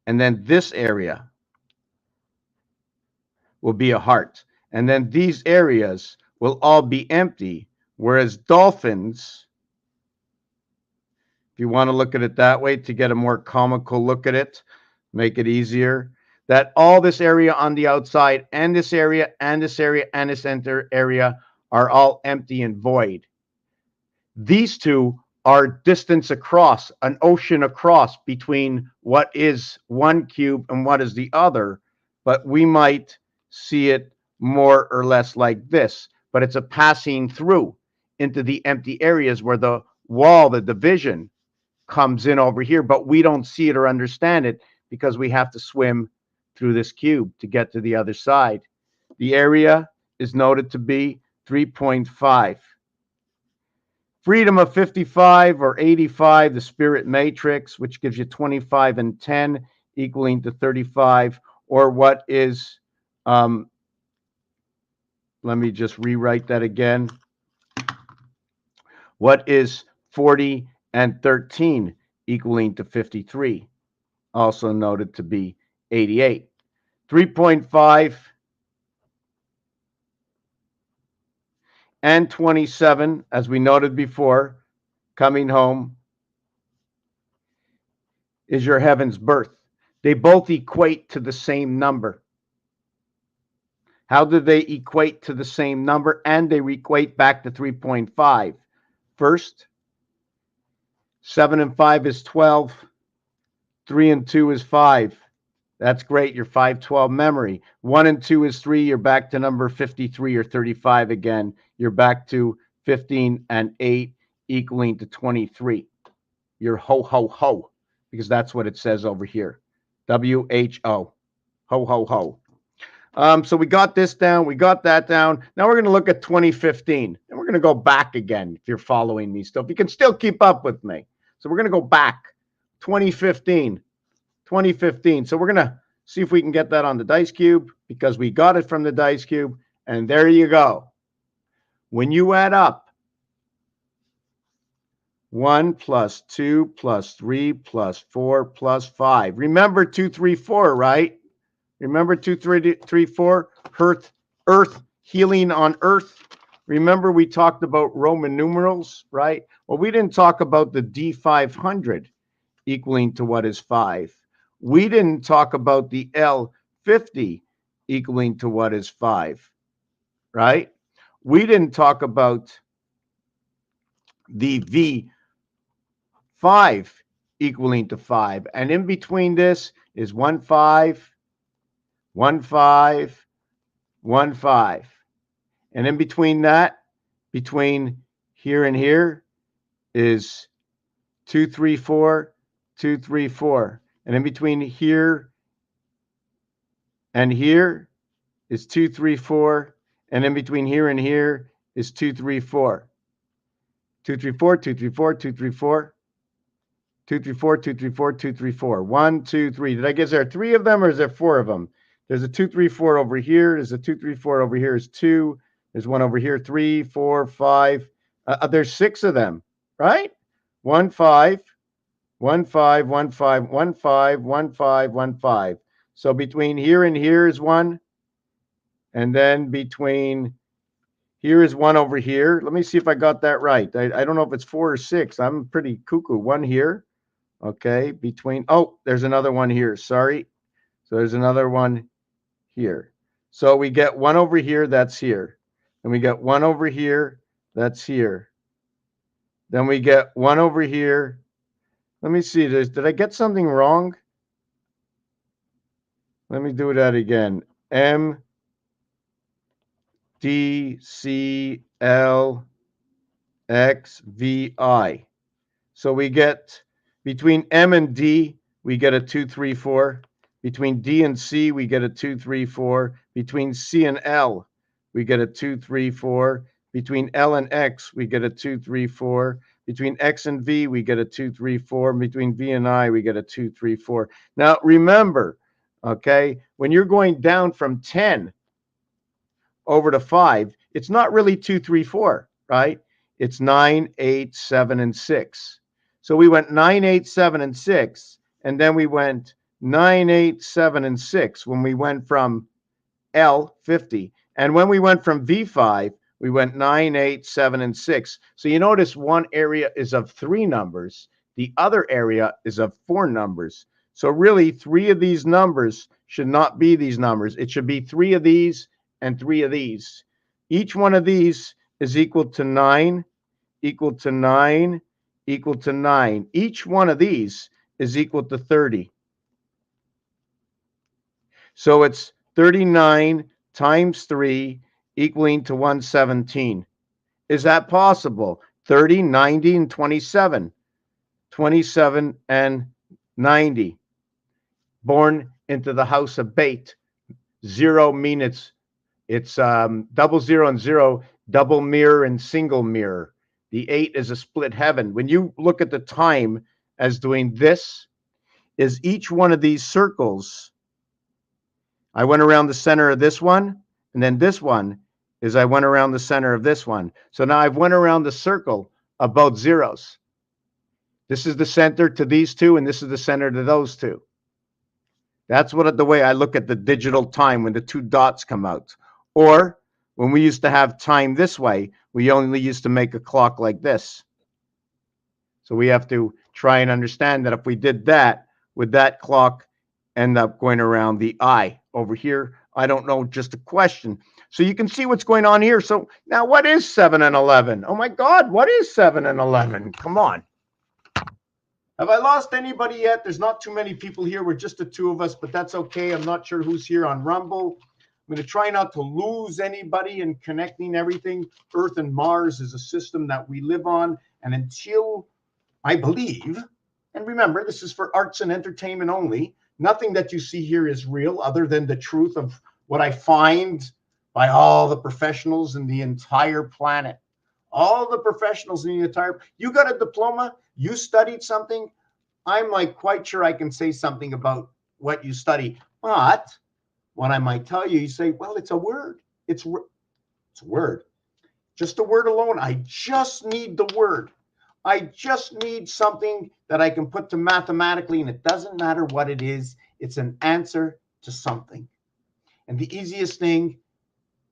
S1: And then this area will be a heart. And then these areas will all be empty, whereas dolphins, if you want to look at it that way to get a more comical look at it, make it easier, that all this area on the outside and this area and this area and this center area are all empty and void. These two are distance across, an ocean across between what is one cube and what is the other, but we might see it more or less like this, but it's a passing through into the empty areas where the wall, the division, comes in over here, but we don't see it or understand it because we have to swim through this cube to get to the other side. The area is noted to be 3.5. Freedom of 55 or 85, the spirit matrix, which gives you 25 and 10 equaling to 35, or what is, let me just rewrite that again. What is 40 and 13 equaling to 53, also noted to be 88. 3.5 and 27, as we noted before, coming home is your heaven's birth. They both equate to the same number. How do they equate to the same number? And they equate back to 3.5. First, 7 and 5 is 12. 3 and 2 is 5. That's great. Your 512 memory. 1 and 2 is 3. You're back to number 53 or 35 again. You're back to 15 and 8 equaling to 23. You're ho, ho, ho, because that's what it says over here. W-H-O. Ho, ho, ho. So we got this down. We got that down. Now we're going to look at 2015. And we're going to go back again if you're following me still. If you can still keep up with me. So we're going to go back. 2015. 2015. So we're going to see if we can get that on the dice cube because we got it from the dice cube. And there you go. When you add up 1 plus 2 plus 3 plus 4 plus 5. Remember 2, 3, 4, right? Remember 2, 3, 4, earth, healing on earth. Remember we talked about Roman numerals, right? Well, we didn't talk about the D500 equaling to what is 5. We didn't talk about the L50 equaling to what is 5, right? We didn't talk about the V5 equaling to 5. And in between this is 1, 5, 1, 5, 1, 5. And in between that, between here and here is 2, 3, 4, 2, 3, 4. And in between here and here is 2, 3, 4. And in between here and here is 2, 3, 4. 2, 3, 4, 2, 3, 4, 2, 3, 4. 2, 3, 4, 2, 3, 4, 2, 3, 4. 1, 2, 3. Did I guess there are 3 of them or is there 4 of them? There's a 2, 3, 4 over here. There's a 2, 3, 4 over here is 2. There's one over here, 3, 4, 5. There's 6 of them, right? 1, 5, 1, 5, 1, 5, 1, 5, 1, 5, 1, 5. So between here and here is 1. And then between here is 1 over here. Let me see if I got that right. I don't know if it's 4 or 6. I'm pretty cuckoo. 1 here. Okay, between, oh, there's another one here. Sorry. So there's another one here. So we get 1 over here, that's here. And we get 1 over here, that's here. Then we get 1 over here. Let me see, did I get something wrong? Let me do that again. M, D, C, L, X, V, I. So we get, between M and D, we get a 2, 3, 4. Between D and C, we get a 2, 3, 4. Between C and L, we get a 2, 3, 4. Between L and X, we get a 2, 3, 4. Between X and V, we get a 2, 3, 4. Between V and I, we get a 2, 3, 4. Now, remember, okay, when you're going down from 10 over to 5, it's not really 2, 3, 4, right? It's 9, 8, 7, and 6. So we went 9, 8, 7, and 6, and then we went 9, 8, 7, and 6 when we went from L, 50. And when we went from V5, we went 9, 8, 7, and 6. So you notice one area is of 3 numbers. The other area is of 4 numbers. So really, 3 of these numbers should not be these numbers. It should be 3 of these and 3 of these. Each one of these is equal to 9, equal to 9, equal to 9. Each one of these is equal to 30. So it's 39 times 3 equaling to 117. Is that possible? 30, 90, and 27. 27 and 90. Born into the house of Bate. 0 means it's double 0 and 0, double mirror and single mirror. The 8 is a split heaven. When you look at the time as doing this, is each one of these circles, I went around the center of this one, and then this one is I went around the center of this one. So now I've went around the circle of both zeros. This is the center to these two, and this is the center to those two. That's the way I look at the digital time when the 2 dots come out. Or when we used to have time this way, we only used to make a clock like this. So we have to try and understand that if we did that, would that clock end up going around the I over here? I don't know, just a question. So you can see what's going on here. So now what is 7 and 11? Oh my God, what is 7 and 11? Come on. Have I lost anybody yet? There's not too many people here. We're just the 2 of us, but that's okay. I'm not sure who's here on Rumble. I'm going to try not to lose anybody in connecting everything. Earth and Mars is a system that we live on. And until I believe, and remember, this is for arts and entertainment only, nothing that you see here is real other than the truth of what I find by all the professionals in the entire planet. All the professionals in the entire, you got a diploma, you studied something, I'm like quite sure I can say something about what you study. But what I might tell you, you say, well, it's a word. It's a word. Just a word alone. I just need the word. I just need something that I can put to mathematically, and it doesn't matter what it is. It's an answer to something. And the easiest thing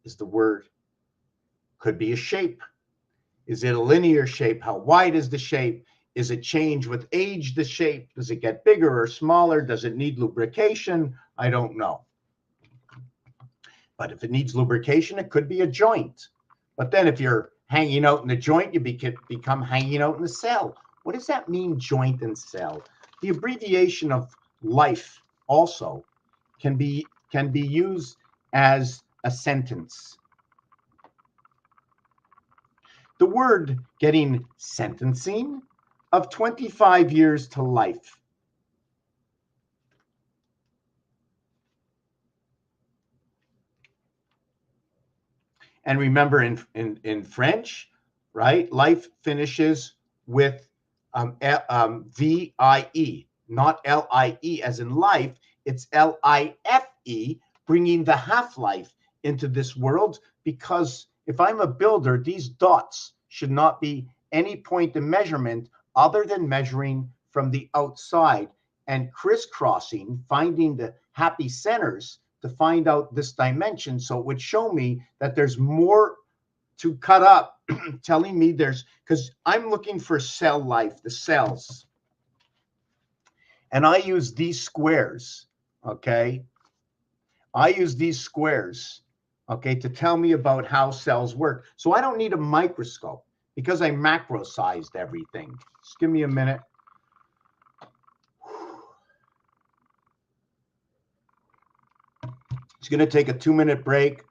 S1: is the word. Could be a shape. Is it a linear shape? How wide is the shape? Is it change with age, the shape? Does it get bigger or smaller? Does it need lubrication? I don't know. But if it needs lubrication, it could be a joint. But then if you're hanging out in the joint, you become hanging out in the cell. What does that mean, joint and cell? The abbreviation of life also can be can be used as a sentence. The word getting sentencing of 25 years to life. And remember, in French, right, life finishes with V-I-E, not L-I-E as in life. It's L-I-F-E, bringing the half-life into this world, because if I'm a builder, these dots should not be any point of measurement other than measuring from the outside and crisscrossing, finding the happy centers to find out this dimension. So it would show me that there's more to cut up, telling me there's, because I'm looking for cell life, the cells. And I use these squares, okay? I use these squares, okay, to tell me about how cells work. So I don't need a microscope because I macro-sized everything. Just give me a minute. It's going to take a 2-minute break.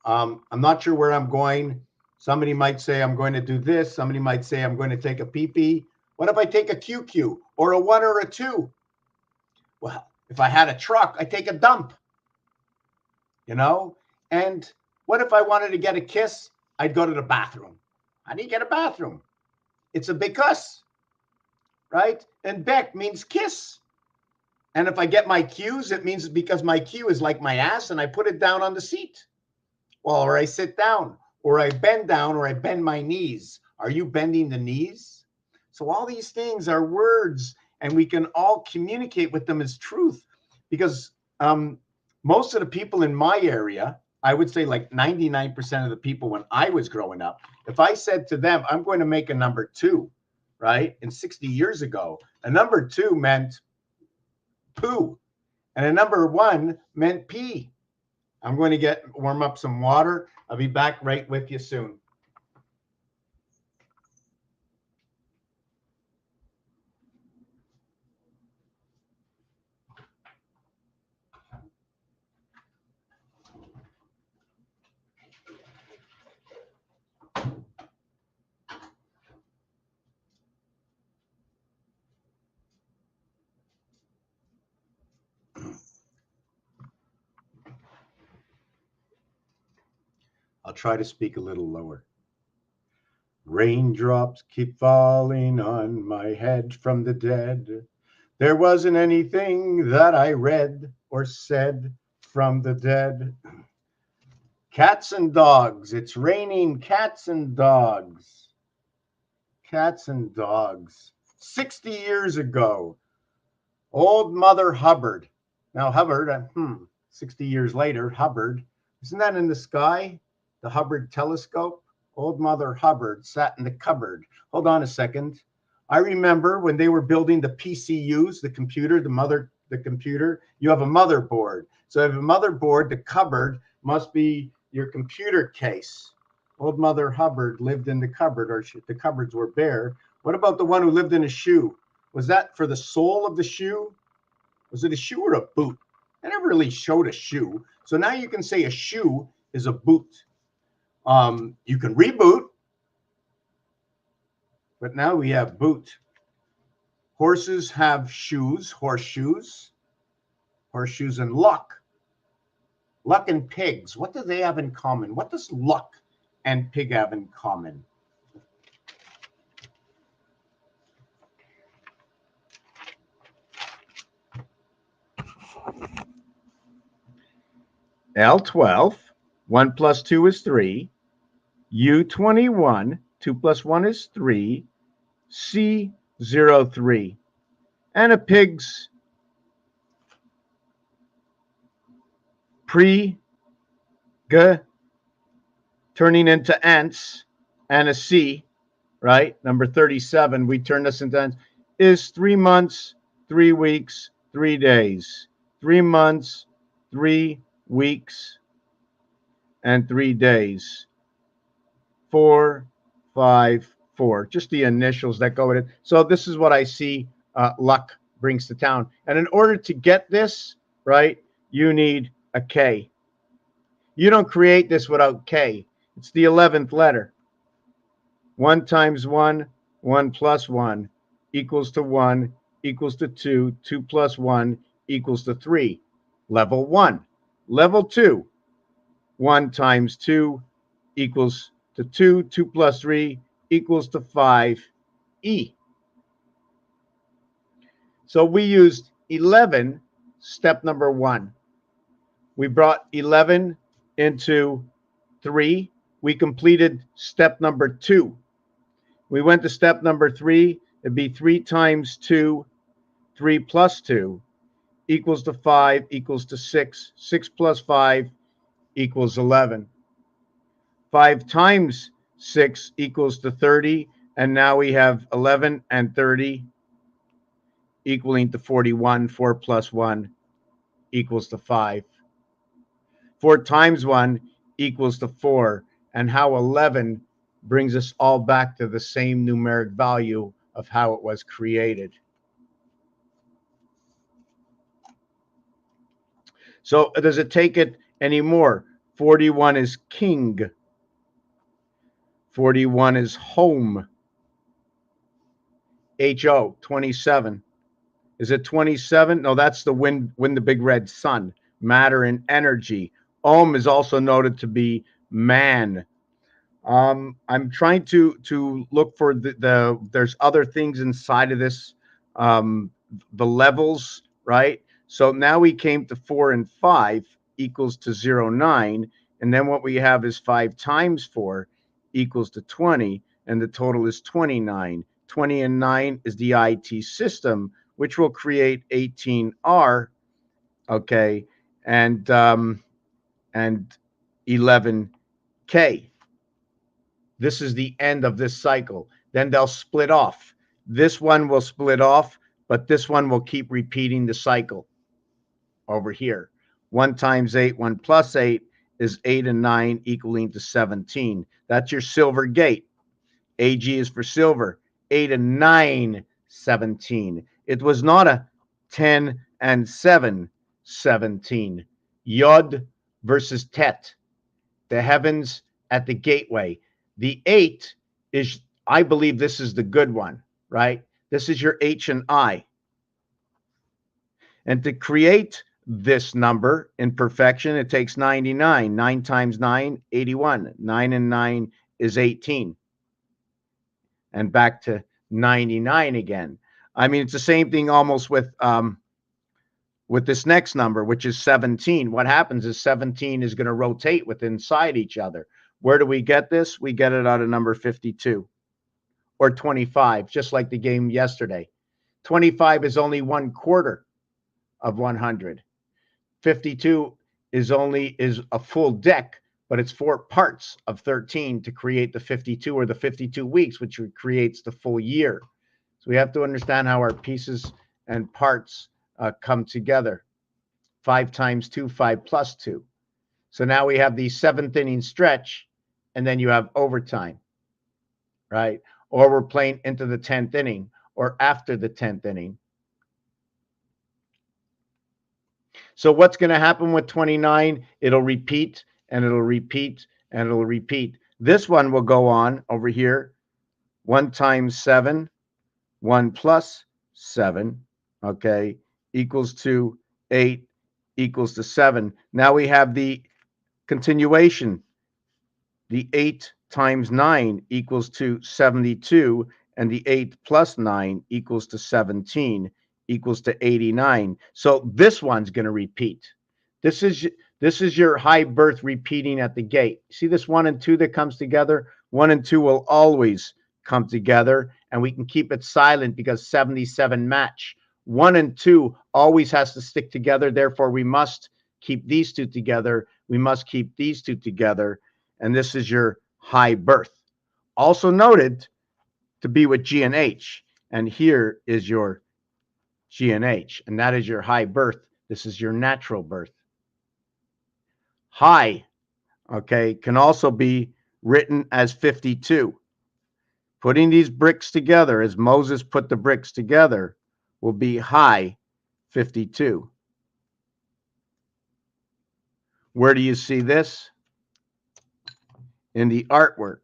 S1: I'm not sure where I'm going. Somebody might say I'm going to do this. Somebody might say I'm going to take a pee-pee. What if I take a QQ or a 1 or a 2? Well, if I had a truck, I'd take a dump, you know? And what if I wanted to get a kiss? I'd go to the bathroom. How do you get a bathroom? It's a because, right? And Beck means kiss. And if I get my cues, it means because my cue is like my ass and I put it down on the seat. Well, or I sit down, or I bend down, or I bend my knees. Are you bending the knees? So all these things are words, and we can all communicate with them as truth, because most of the people in my area, I would say like 99% of the people when I was growing up, if I said to them, I'm going to make a number 2, right? And 60 years ago, a number 2 meant poo, and a number 1 meant pee. I'm going to warm up some water. I'll be back right with you soon. I'll try to speak a little lower. Raindrops keep falling on my head from the dead. There wasn't anything that I read or said from the dead. Cats and dogs. It's raining cats and dogs. Cats and dogs. 60 years ago, old Mother Hubbard. Now Hubbard, 60 years later, Hubbard. Isn't that in the sky? The Hubbard telescope? Old Mother Hubbard sat in the cupboard. Hold on a second. I remember when they were building the PCUs, the computer, the computer, you have a motherboard. So if you have a motherboard, the cupboard must be your computer case. Old Mother Hubbard lived in the cupboard, or the cupboards were bare. What about the one who lived in a shoe? Was that for the sole of the shoe? Was it a shoe or a boot? I never really showed a shoe. So now you can say a shoe is a boot. You can reboot, but now we have boot. Horses have shoes, horseshoes and luck. Luck and pigs, what do they have in common? What does luck and pig have in common? L12, 1 plus 2 is 3. U21, 2 plus 1 is 3. C03. And a pig's turning into ants, and a C, right? Number 37, we turn this into ants, is 3 months, 3 weeks, 3 days. 3 months, 3 weeks, and 3 days. 4, 5, 4. Just the initials that go with it. So this is what I see luck brings to town. And in order to get this, right, you need a K. You don't create this without K. It's the 11th letter. 1 times 1, 1 plus 1 equals to 1 equals to 2. 2 plus 1 equals to 3. Level 1. Level 2. 1 times 2 equals to 2. 2 plus 3 equals to 5. E. So we used 11, step number 1. We brought 11 into 3. We completed step number 2. We went to step number 3. It'd be 3 times 2, 3 plus 2 equals to 5 equals to 6. 6 plus 5 equals 11. 5 times 6 equals to 30. And now we have 11 and 30 equaling to 41. 4 plus 1 equals to 5. 4 times 1 equals to 4. And how 11 brings us all back to the same numeric value of how it was created. So does it take it anymore? 41 is king. 41 is home. HO, 27. Is it 27? No, that's the win the big red sun. Matter and energy. Ohm is also noted to be man. I'm trying to look for there's other things inside of this, the levels, right? So now we came to 4 and 5 equals to 0, 9. And then what we have is 5 times 4 equals to 20. And the total is 29. 20 and 9 is the IT system, which will create 18R, okay, and 11K. This is the end of this cycle. Then they'll split off. This one will split off, but this one will keep repeating the cycle over here. 1 times 8, 1 plus 8 is 8 and 9 equaling to 17. That's your silver gate. AG is for silver. 8 and 9, 17. It was not a 10 and 7, 17. Yod versus Tet. The heavens at the gateway. The 8 is, I believe this is the good one, right? This is your H and I. And to create this number in perfection, it takes 99. 9 times 9, 81. 9 and 9 is 18. And back to 99 again. I mean, it's the same thing almost with this next number, which is 17. What happens is 17 is going to rotate inside each other. Where do we get this? We get it out of number 52 or 25, just like the game yesterday. 25 is only 1/4 of 100. 52 is a full deck, but it's 4 parts of 13 to create the 52 or the 52 weeks, which creates the full year. So we have to understand how our pieces and parts come together. 5 times 2, 5 plus 2. So now we have the 7th inning stretch, and then you have overtime, right? Or we're playing into the 10th inning or after the 10th inning. So what's going to happen with 29? It'll repeat, and it'll repeat, and it'll repeat. This one will go on over here. 1 times 7, 1 plus 7, okay, equals to 8, equals to 7. Now we have the continuation. The 8 times 9 equals to 72, and the 8 plus 9 equals to 17, equals to 89. So this one's going to repeat. This is your high birth repeating at the gate. See this 1 and 2 that comes together? 1 and 2 will always come together, and we can keep it silent because 77 match. 1 and 2 always has to stick together. Therefore, we must keep these two together. We must keep these two together. And this is your high birth. Also noted to be with G and H. And here is your G and H. And that is your high birth. This is your natural birth. High, okay, can also be written as 52. Putting these bricks together, as Moses put the bricks together, will be high 52. Where do you see this? In the artwork.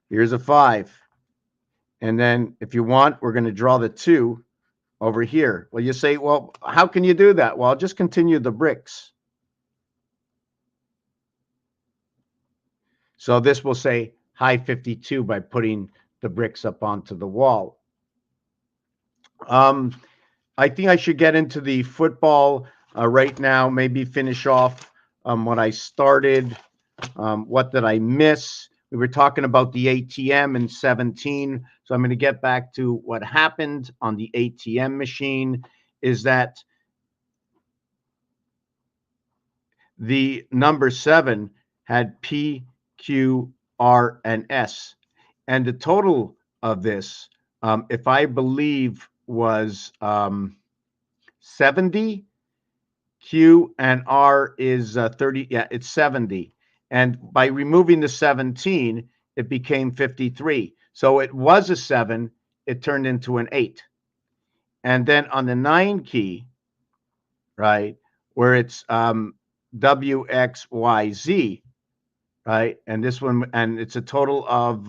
S1: Here's a 5. And then if you want, we're going to draw the 2 over here. Well, you say, well, how can you do that? Well, I'll just continue the bricks. So this will say high 52 by putting the bricks up onto the wall. I think I should get into the football right now, maybe finish off what I started. What did I miss? We were talking about the ATM in 17. So I'm going to get back to what happened on the ATM machine is that the number 7 had P, Q, R, and S. And the total of this, if I believe, was 70. Q and R is 30. Yeah, it's 70. And by removing the 17, it became 53. So it was a 7. It turned into an 8. And then on the 9 key, right, where it's W, X, Y, Z, right? And this one, and it's a total of,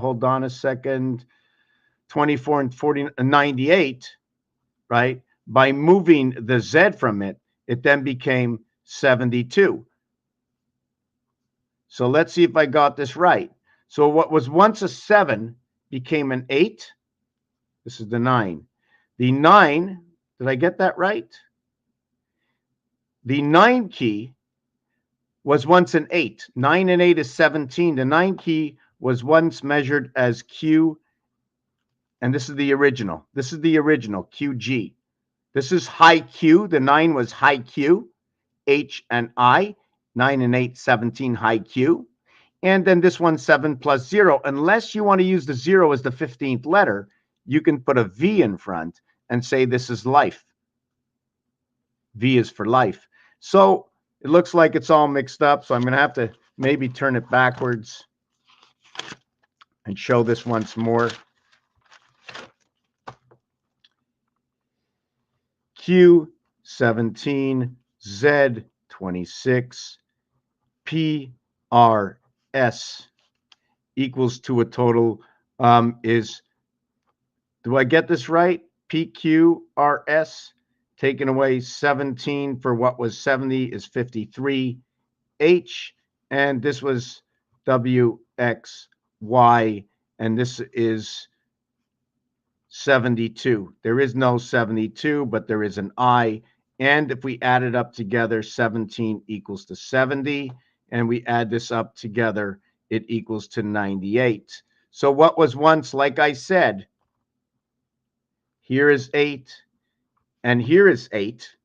S1: hold on a second, 24 and 40, 98, right? By moving the Z from it, it then became 72. So let's see if I got this right. So what was once a 7 became an 8. This is the 9. The 9, did I get that right? The 9 key was once an 8. 9 and 8 is 17. The 9 key was once measured as Q, and this is the original. This is the original, QG. This is high Q. The 9 was high Q, H and I. 9 and 8, 17, high Q. And then this one, 7 plus 0. Unless you want to use the 0 as the 15th letter, you can put a V in front and say this is life. V is for life. So it looks like it's all mixed up. So I'm going to have to maybe turn it backwards and show this once more. Q, 17, Z, 26, P, R, S equals to a total is, do I get this right? PQRS, taking away 17 for what was 70 is 53. H, and this was WXY, and this is 72. There is no 72, but there is an I. And if we add it up together, 17 equals to 70. And we add this up together, it equals to 98. So what was once, like I said, here is 8, and here is 8,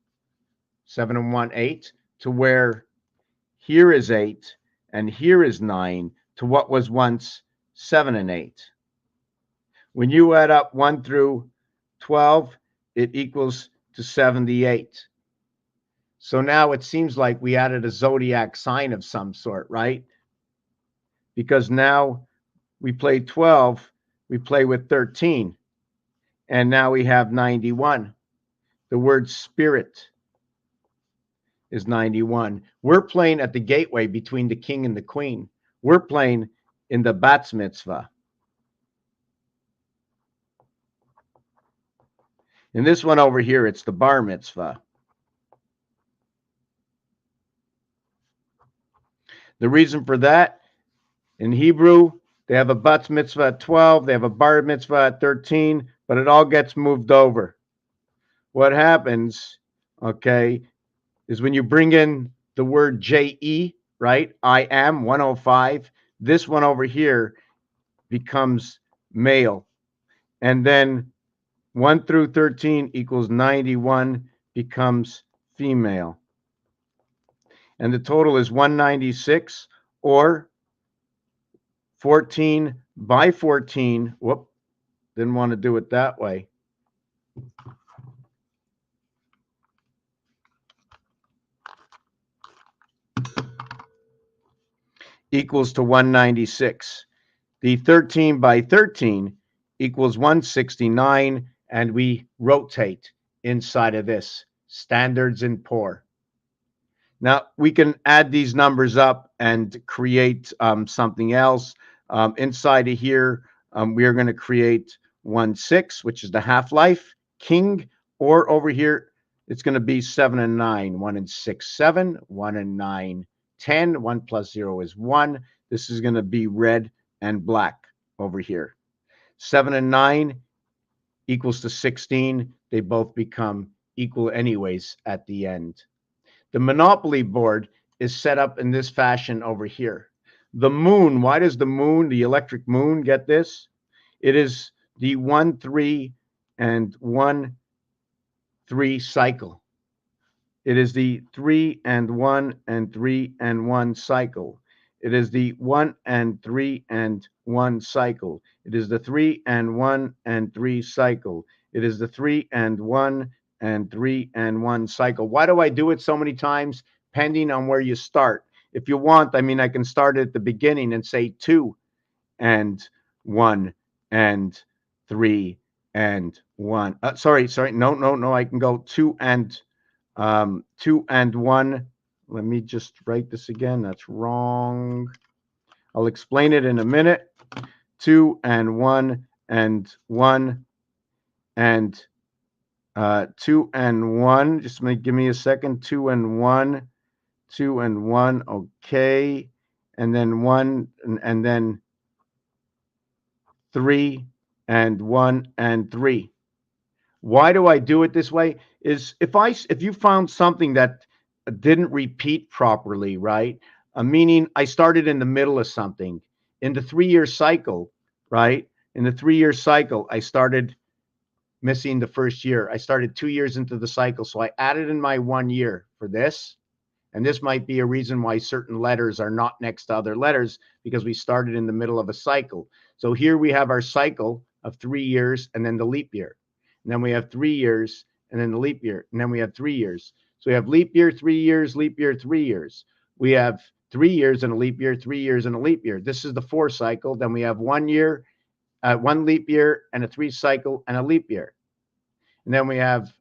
S1: 7 and 1, 8, to where here is 8, and here is 9, to what was once 7 and 8. When you add up 1 through 12, it equals to 78. So now it seems like we added a zodiac sign of some sort, right? Because now we play 12, we play with 13, and now we have 91. The word spirit is 91. We're playing at the gateway between the king and the queen. We're playing in the Bats Mitzvah. In this one over here, it's the Bar Mitzvah. The reason for that, in Hebrew, they have a Bat Mitzvah at 12, they have a Bar Mitzvah at 13, but it all gets moved over. What happens, okay, is when you bring in the word J-E, right, I am 105, this one over here becomes male. And then 1 through 13 equals 91 becomes female. And the total is 196, or 14 by 14. Whoop, didn't want to do it that way. Equals to 196. The 13 by 13 equals 169, and we rotate inside of this standards and poor. Now we can add these numbers up and create something else. Inside of here, we are going to create 1, 6, which is the half-life king, or over here, it's going to be 7 and 9. 1 and 6, 7. 1 and 9, 10. 1 plus 0 is 1. This is going to be red and black over here. 7 and 9 equals to 16. They both become equal anyways at the end. The Monopoly board is set up in this fashion over here. The moon, why does the moon, the electric moon, get this? It is the 1, 3, and 1, 3 cycle. It is the 3 and 1 and 3 and 1 cycle. It is the 1 and 3 and 1 cycle. It is the 3 and 1 and 3 cycle. It is the 3 and 1 and 3 and 1 cycle. Why do I do it so many times? Depending on where you start. If you want, I mean, I can start at the beginning and say 2 and 1 and 3 and 1. Sorry. No. I can go 2 and 1. Let me just write this again. That's wrong. I'll explain it in a minute. 2 and 1 and 1 and 2 and 1. Just give me a second. 2 and 1, 2 and 1. Okay, and then 1 and then 3 and 1 and 3. Why do I do it this way? Is if you found something that didn't repeat properly, right? Meaning I started in the middle of something in the 3-year cycle, right? In the 3-year cycle, I started missing the first year. I started 2 years into the cycle. So I added in my 1 year for this. And this might be a reason why certain letters are not next to other letters, because we started in the middle of a cycle. So here we have our cycle of 3 years and then the leap year. And then we have 3 years and then the leap year. And then we have 3 years. So we have leap year, 3 years, leap year, 3 years. We have 3 years and a leap year, 3 years and a leap year. This is the 4 cycle. Then we have 1 year, 1 leap year and a 3 cycle and a leap year. And then we have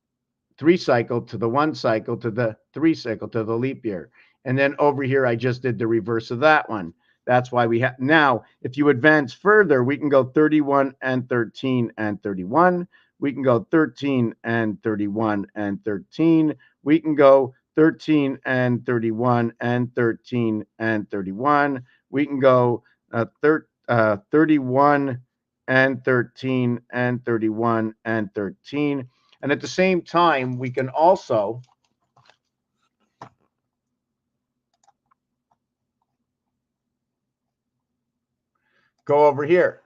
S1: 3 cycle to the 1 cycle to the 3 cycle to the leap year. And then over here, I just did the reverse of that one. That's why we have now, if you advance further, we can go 31 and 13 and 31. We can go 13 and 31 and 13. We can go 13 and 31 and 13 and 31. We can go 31 and 13 and 31 and 13. And at the same time, we can also go over here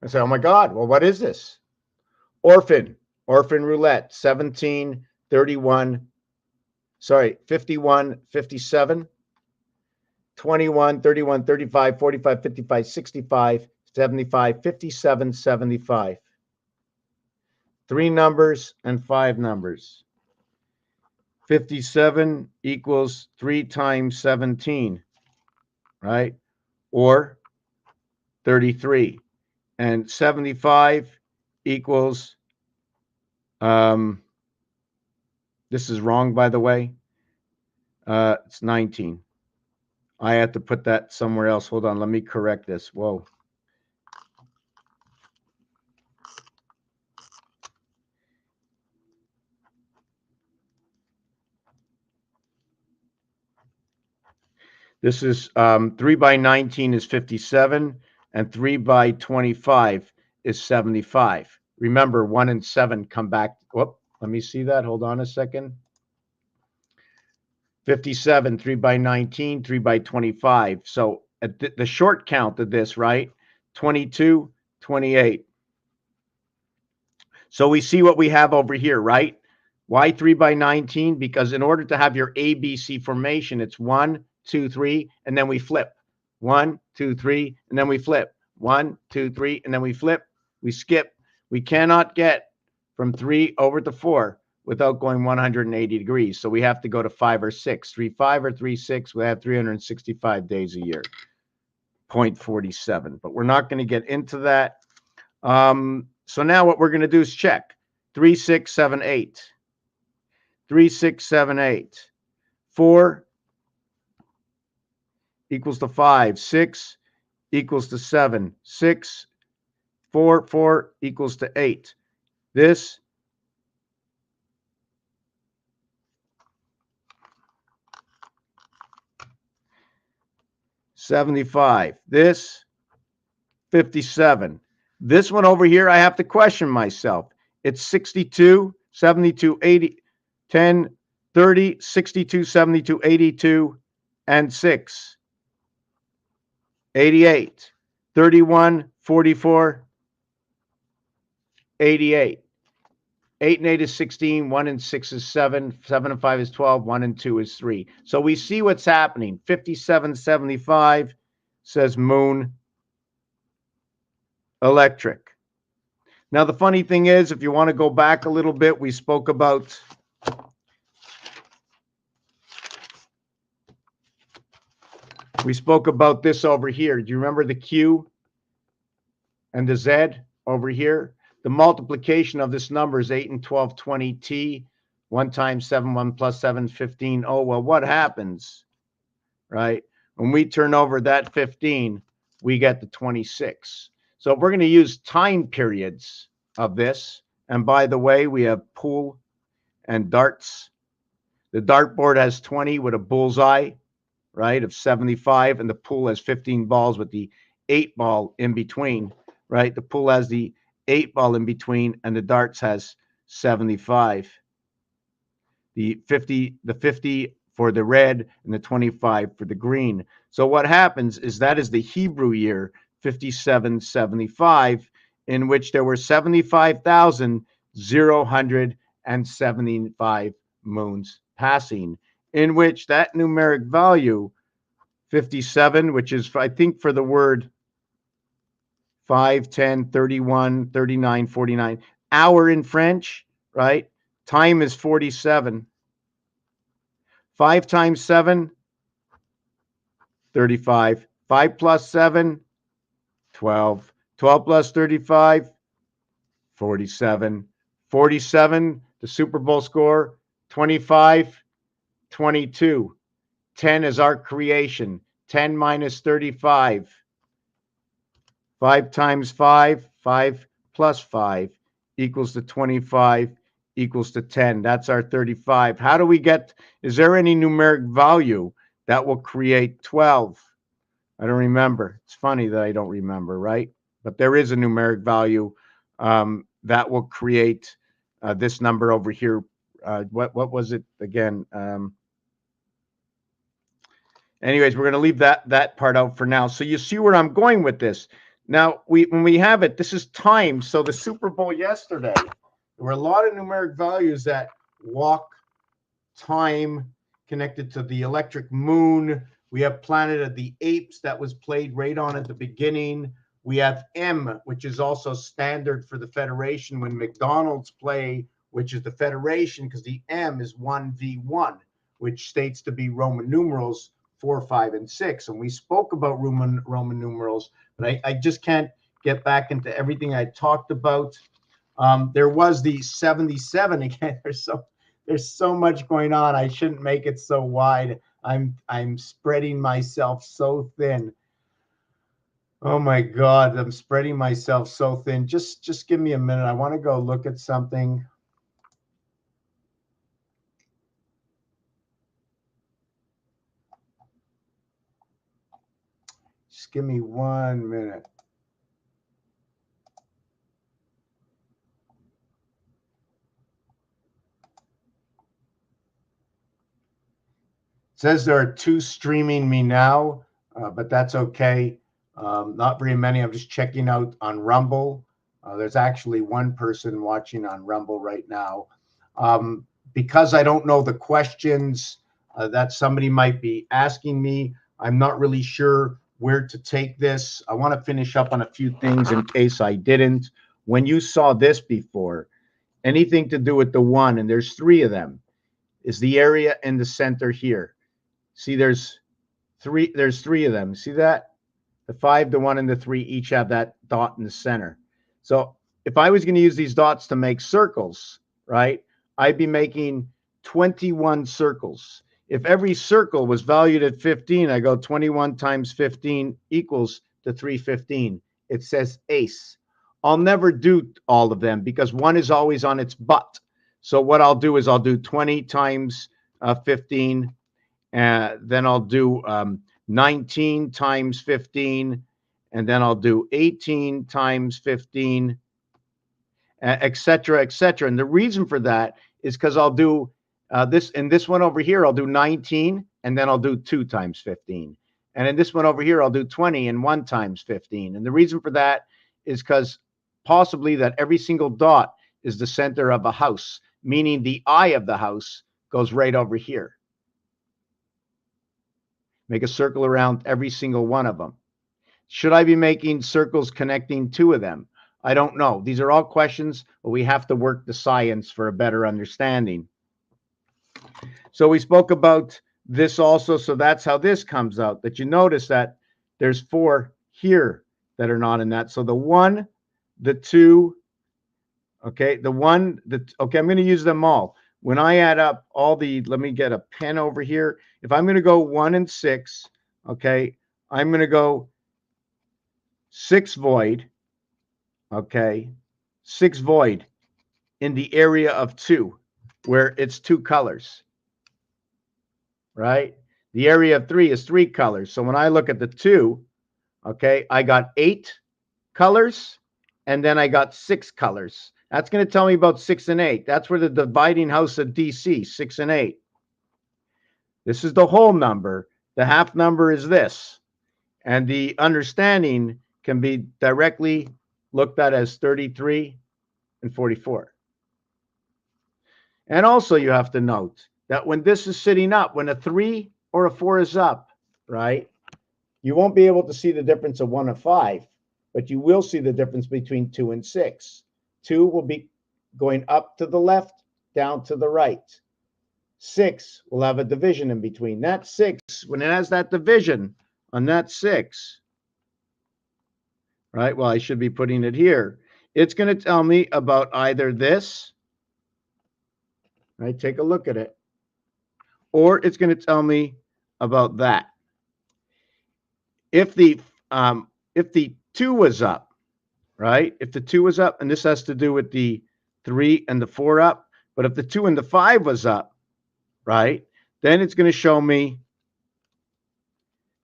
S1: and say, oh my God, well, what is this? Orphan roulette, 17, 31, 51, 57, 21, 31, 35, 45, 55, 65, 75, 57, 75. 3 numbers and 5 numbers. 57 equals 3 times 17, right? Or 33. And 75 equals, this is wrong, by the way. It's 19. I had to put that somewhere else. Hold on, let me correct this. Whoa. This is 3 by 19 is 57, and 3 by 25 is 75. Remember, 1 and 7 come back. Whoop, let me see that. Hold on a second. 57, 3 by 19, 3 by 25. So at the short count of this, right? 22, 28. So we see what we have over here, right? Why 3 by 19? Because in order to have your ABC formation, it's 1, 2, 3, and then we flip. 1, 2, 3, and then we flip. 1, 2, 3, and then we flip. We skip. We cannot get from 3 over to 4 without going 180 degrees. So we have to go to 5 or 6. 3, 5 or 3, 6. We have 365 days a year. 0.47. But we're not going to get into that. So now what we're going to do is check. 3, 6, 7, 8. 3, 6, 7, 8. 4 equals to 5. 6 equals to 7. 6, 4, 4 equals to 8. This 75. This 57. This one over here, I have to question myself. It's 62, 72, 80, 10, 30, 62, 72, 82, and 6. 88, 31, 44, 88. 8 and 8 is 16, 1 and 6 is 7, 7 and 5 is 12, 1 and 2 is 3. So we see what's happening. 5775 says moon electric. Now, the funny thing is, if you want to go back a little bit, we spoke about this over here. Do you remember the Q and the Z over here? The multiplication of this number is 8 and 12, 20t. 1 times 7, 1 plus 7, 15. Oh, well, what happens, right? When we turn over that 15, we get the 26. So we're going to use time periods of this. And by the way, we have pool and darts. The dartboard has 20 with a bullseye, right, of 75, and the pool has 15 balls with the 8 ball in between, right? The pool has the 8 ball in between, and the darts has 75. The 50 for the red and the 25 for the green. So what happens is that is the Hebrew year 5775, in which there were 75,075 moons passing, in which that numeric value 57, which is, I think, for the word 5, 10, 31, 39, 49, hour in French, right? Time is 47. 5 times 7, 35. 5 plus 7, 12. 12 plus 35, 47. 47, the Super Bowl score, 25, 22. 10 is our creation. 10 minus 35. 5 times 5, 5 plus 5 equals to 25 equals to 10. That's our 35. How do we get, is there any numeric value that will create 12? I don't remember. It's funny that I don't remember, right? But there is a numeric value that will create this number over here. What was it again? Anyways, we're going to leave that part out for now. So you see where I'm going with this. Now, when we have it, this is time. So the Super Bowl yesterday, there were a lot of numeric values that walk time connected to the electric moon. We have Planet of the Apes that was played right on at the beginning. We have M, which is also standard for the Federation when McDonald's play, which is the Federation, because the M is 1v1, which states to be Roman numerals 4, 5, and 6. And we spoke about Roman numerals, but I just can't get back into everything I talked about. There was the 77 again. There's so much going on. I shouldn't make it so wide. I'm spreading myself so thin. Oh my God, I'm spreading myself so thin. Just give me a minute. I want to go look at something. Just give me 1 minute. It says there are 2 streaming me now, but that's okay. Not very many. I'm just checking out on Rumble. There's actually 1 person watching on Rumble right now. Because I don't know the questions that somebody might be asking me, I'm not really sure where to take this. I want to finish up on a few things in case I didn't. When you saw this before, anything to do with the 1, and there's 3 of them, is the area in the center here. See, there's 3 of them. See that? The 5, the 1, and the 3 each have that dot in the center. So if I was going to use these dots to make circles, right, I'd be making 21 circles. If every circle was valued at 15, I go 21 times 15 equals to 315. It says ace. I'll never do all of them because one is always on its butt. So what I'll do is I'll do 20 times 15. Then I'll do 19 times 15. And then I'll do 18 times 15, et cetera, et cetera. And the reason for that is because I'll do this in this one over here, I'll do 19, and then I'll do 2 times 15. And in this one over here, I'll do 20 and 1 times 15. And the reason for that is because possibly that every single dot is the center of a house, meaning the eye of the house goes right over here. Make a circle around every single one of them. Should I be making circles connecting 2 of them? I don't know. These are all questions, but we have to work the science for a better understanding. So we spoke about this also. So that's how this comes out, that you notice that there's 4 here that are not in that. So the 1, the 2, okay, the 1, okay, I'm going to use them all. When I add up all the, let me get a pen over here. If I'm going to go 1 and 6, okay, I'm going to go 6 void, okay, 6 void in the area of 2, where it's 2 colors, right? The area of 3 is 3 colors. So when I look at the 2, okay, I got 8 colors, and then I got 6 colors. That's going to tell me about 6 and 8. That's where the dividing house of DC, 6 and 8. This is the whole number. The half number is this. And the understanding can be directly looked at as 33 and 44. And also you have to note that when this is sitting up, when a 3 or a 4 is up, right, you won't be able to see the difference of 1 and 5, but you will see the difference between 2 and 6. 2 will be going up to the left, down to the right. 6 will have a division in between. That 6, when it has that division on that 6, right, well, I should be putting it here. It's going to tell me about either this, right, take a look at it, or it's going to tell me about that. If the 2 was up, right, if the 2 was up, and this has to do with the 3 and the 4 up, but if the 2 and the 5 was up, right, then it's going to show me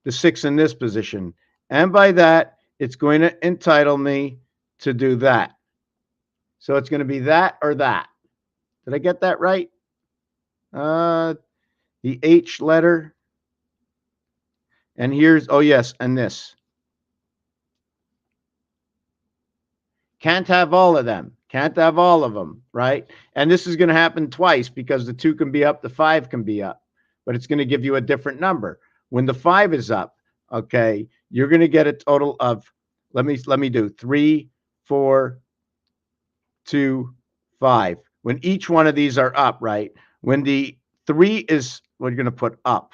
S1: the 6 in this position. And by that, it's going to entitle me to do that. So it's going to be that or that. Did I get that right? The H letter. And here's, oh yes, and this. Can't have all of them. Can't have all of them, right? And this is going to happen twice because the 2 can be up, the 5 can be up, but it's going to give you a different number. When the 5 is up, okay, you're going to get a total of, let me do 3, 4, 2, 5. When each one of these are up, right? When the 3 is, we're going to put up.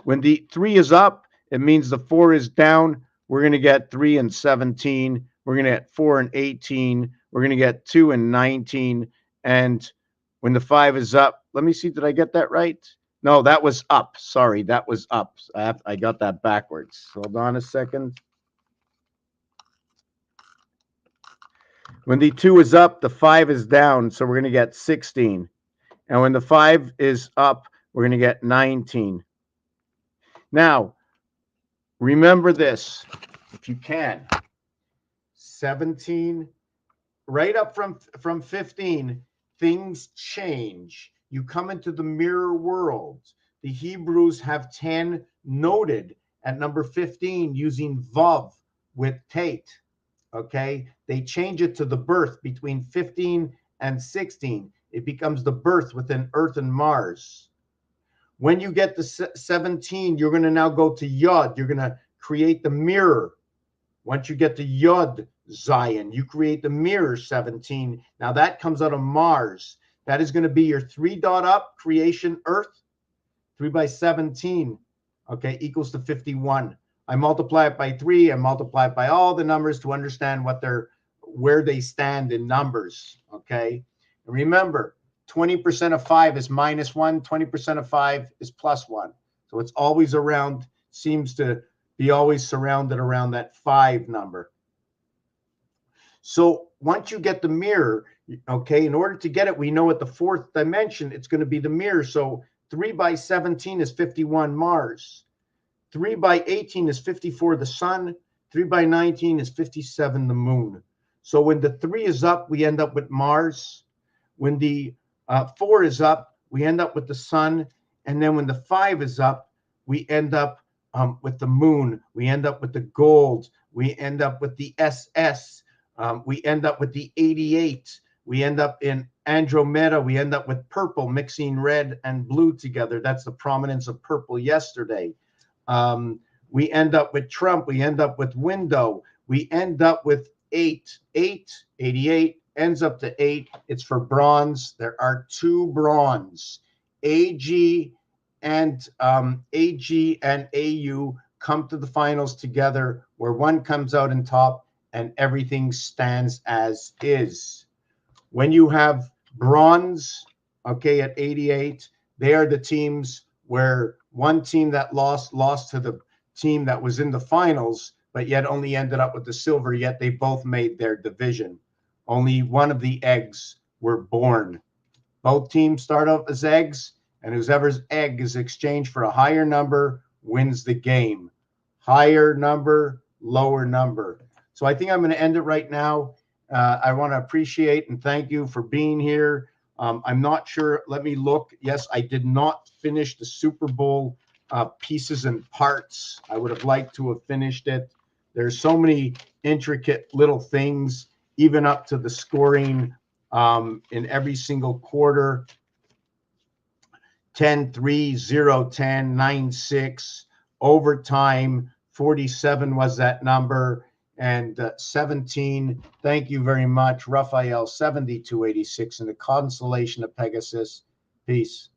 S1: When the 3 is up, it means the 4 is down. We're going to get 3 and 17. We're going to get 4 and 18. We're going to get 2 and 19. And when the 5 is up, let me see, did I get that right? No, that was up. Sorry, that was up. I got that backwards. Hold on a second. When the 2 is up, the 5 is down. So we're going to get 16. And when the 5 is up, we're going to get 19. Now, remember this, if you can. 17, right up from 15, things change. You come into the mirror world. The Hebrews have 10 noted at number 15 using Vav with Tate. Okay, they change it to the birth between 15 and 16. It becomes the birth within Earth and Mars. When you get to 17, you're going to now go to Yod. You're going to create the mirror. Once you get to Yod Zion, you create the mirror 17. Now that comes out of Mars. That is going to be your 3 dot up creation Earth. 3 by 17, okay, equals to 51. I multiply it by 3. I multiply it by all the numbers to understand where they stand in numbers, okay? And remember, 20% of 5 is -1, 20% of 5 is +1. So it's always around, seems to be always surrounded around that 5 number. So once you get the mirror, okay, in order to get it, we know at the 4th dimension, it's going to be the mirror. So 3 by 17 is 51 Mars. 3 by 18 is 54 the sun. 3 by 19 is 57 the moon. So when the 3 is up, we end up with Mars. When the 4 is up, we end up with the sun. And then when the 5 is up, we end up with the moon. We end up with the gold. We end up with the SS. We end up with the 88. We end up in Andromeda. We end up with purple, mixing red and blue together. That's the prominence of purple yesterday. We end up with Trump. We end up with window. We end up with 8. 88 ends up to 8. It's for bronze. There are 2 bronze. AG and AU come to the finals together, where one comes out on top and everything stands as is. When you have bronze, okay, at 88, they are the teams where one team that lost to the team that was in the finals, but yet only ended up with the silver, yet they both made their division. Only one of the eggs were born. Both teams start off as eggs, and whoever's egg is exchanged for a higher number wins the game. Higher number, lower number. So I think I'm going to end it right now. I want to appreciate and thank you for being here. I'm not sure. Let me look. Yes, I did not finish the Super Bowl pieces and parts. I would have liked to have finished it. There's so many intricate little things, even up to the scoring in every single quarter. 10-3, 0-10, 9-6, overtime, 47 was that number, and 17, thank you very much, Raphael, 7286, in the constellation of Pegasus. Peace.